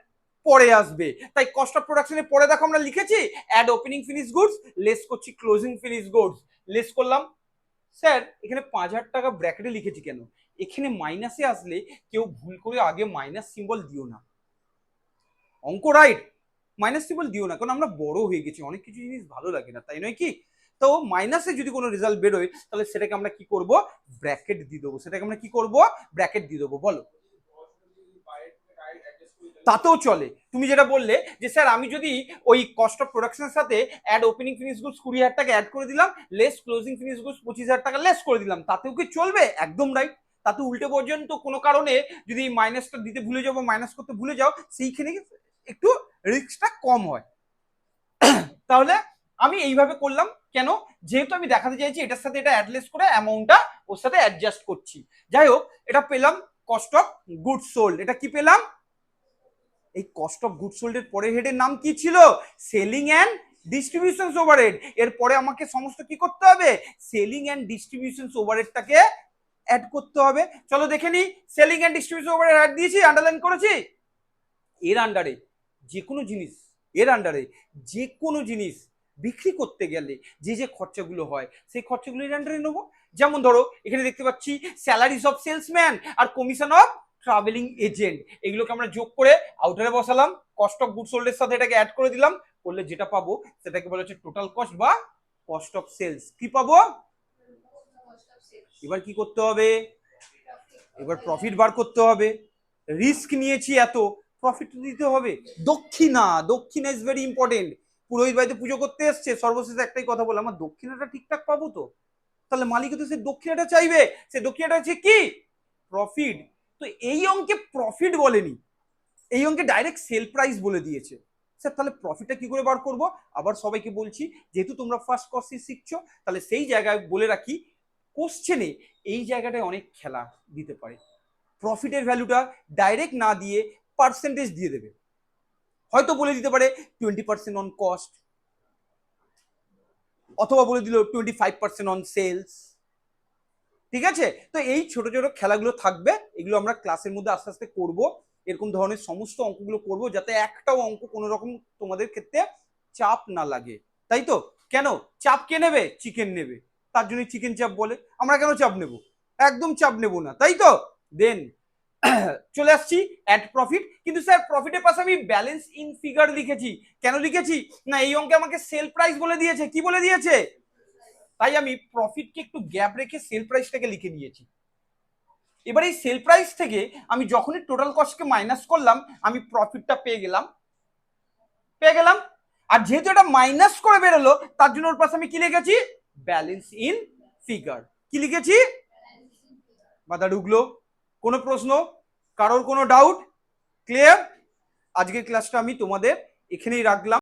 পরে আসবে। তাই কস্ট অফ প্রোডাকশনের পরে দেখো আমরা লিখেছি add opening finish goods, less করছি ক্লোজিং ফিনিশ গুডস, লেস করলাম। স্যার এখানে 5,000 টাকা ব্র্যাকেটে লিখেছি কেন? এখানে মাইনাসে আসলে কেউ ভুল করে আগে মাইনাস সিম্বল দিও না। অঙ্ক রাইট, মাইনাস সিম্বল দিও না, কারণ আমরা বড় হয়ে গেছি, অনেক কিছু জিনিস ভালো লাগে না, তাই নয় কি? তো মাইনাসে যদি কোনো রেজাল্ট বেরোয় তাহলে সেটাকে আমরা কি করব? ব্র্যাকেট দিয়ে দেবো। সেটাকে আমরা কি করব? ব্র্যাকেট দিয়ে দেবো। বলো, তাতেও চলে। তুমি যেটা বললে যে স্যার আমি যদি ওই কস্ট অফ প্রোডাকশনের সাথে অ্যাড ওপেনিং ফিনিশ গুডস 20,000 টাকা অ্যাড করে দিলাম, লেস ক্লোজিং ফিনিশ গুডস 25,000 টাকা লেস করে দিলাম, তাতেও কি চলবে? একদম রাইট। তাতে উল্টে পর্যন্ত কোনো কারণে যদি মাইনাসটা দিতে ভুলে যাও বা মাইনাস করতে ভুলে যাও, সেইখানে একটু রিস্কটা কম হয়। তাহলে আমি এইভাবে করলাম কেন? যেহেতু আমি দেখাতে চাইছি এটার সাথে এটা অ্যাডলেস করে অ্যামাউন্টটা ওর সাথে অ্যাডজাস্ট করছি। যাই হোক, এটা পেলাম কস্ট অফ গুডস সোল্ড। এটা কি পেলাম? এই কস্ট অফ গুডস সোল্ড এর পরের হেডের নাম কি ছিল? Selling and distribution overhead. এর পরে আমাকে সমস্ত কি করতে হবে? সেলিং অ্যান্ড ডিস্ট্রিবিউশন ওভারহেডটাকে অ্যাড করতে হবে। চলো দেখে নি। Selling and distribution overhead add দিয়েছি, আন্ডারলাইন করেছি। এর আন্ডারে যে কোনো জিনিস, এর আন্ডারে যে কোনো জিনিস বিক্রি করতে গেলে যে যে খরচাগুলো হয় সেই খরচাগুলো এর আন্ডারে নেবো। যেমন ধরো এখানে দেখতে পাচ্ছি স্যালারিজ অফ সেলসম্যান আর কমিশন অফ ট্রাভেলিং এজেন্ট, এগুলোকে আমরা যোগ করে আউটারে বসালাম, কস্ট অফ গুডস সোল্ডের সাথে এটাকে অ্যাড করে দিলাম, করলে যেটা পাবো সেটাকে বলা হচ্ছে টোটাল কস্ট বা কস্ট অফ সেলস। কি পাবো? এবার কি করতে হবে? এবার প্রফিট বার করতে হবে। রিস্ক নিয়েছি এত, প্রফিট দিতে হবে। দক্ষিণা, দক্ষিণা ইজ ভেরি ইম্পর্টেন্ট। পুরোহিত বাড়িতে পুজো করতে এসছে, সর্বশেষে একটাই কথা বলে আমার দক্ষিণাটা ঠিকঠাক পাবো তো? তাহলে মালিক তো সে দক্ষিণাটা চাইবে, সে দক্ষিণাটা হচ্ছে কি? প্রফিট। তো এই অঙ্কে প্রফিট বলেনি, এই অঙ্কে ডাইরেক্ট সেল প্রাইস বলে দিয়েছে। স্যার তাহলে প্রফিটটা কি করে বার করব? আবার সবাইকে বলছি, যেহেতু তোমরা ফার্স্ট কোর্সে শিখছো তাহলে সেই জায়গায় বলে রাখি, কোশ্চেনে এই জায়গাটায় অনেক খেলা দিতে পারে। প্রফিটের ভ্যালুটা ডাইরেক্ট না দিয়ে পার্সেন্টেজ দিয়ে দেবে। হয়তো বলে দিতে পারে 20% অন কস্ট, অথবা বলে দিল 25% অন সেলস। ঠিক আছে? তো এই ছোট ছোট খেলাগুলো থাকবে, এগুলো আমরা ক্লাসের মধ্যে আস্তে আস্তে করব। এরকম ধরনের সমস্ত অঙ্কগুলো করব যাতে একটাও অঙ্ক কোনো রকম তোমাদের ক্ষেত্রে চাপ না লাগে। তাই তো? কেন চাপ কে নেবে? চিকেন নেবে, তার জন্য চিকেন চাপ বলে। আমরা কেন চাপ নেব? একদম চাপ নেব না, তাই তো? দেন চলে আসছি অ্যাড প্রফিট, কিন্তু স্যার প্রফিটের পাশে আমি ব্যালেন্স ইন ফিগার লিখেছি। কেন লিখেছি? না এই অঙ্কে আমাকে সেল প্রাইস বলে দিয়েছে। কি বলে দিয়েছে? তাই আমি প্রফিটকে একটু গ্যাপ রেখে সেল প্রাইসটাকে লিখে নিয়েছি। এবার এই সেল প্রাইস থেকে আমি যখনই টোটাল কস্টকে মাইনাস করলাম আমি প্রফিটটা পেয়ে গেলাম। আর যেহেতু এটা মাইনাস করে বেরোলো তার জন্য ওর পাশে আমি কি লিখেছি? Balance in figure. কি লিখেছি? মাথা ঢুকলো? কোনো প্রশ্ন? কারোর কোনো ডাউট? ক্লিয়ার? আজকের ক্লাসটা আমি তোমাদের এখানেই রাখলাম।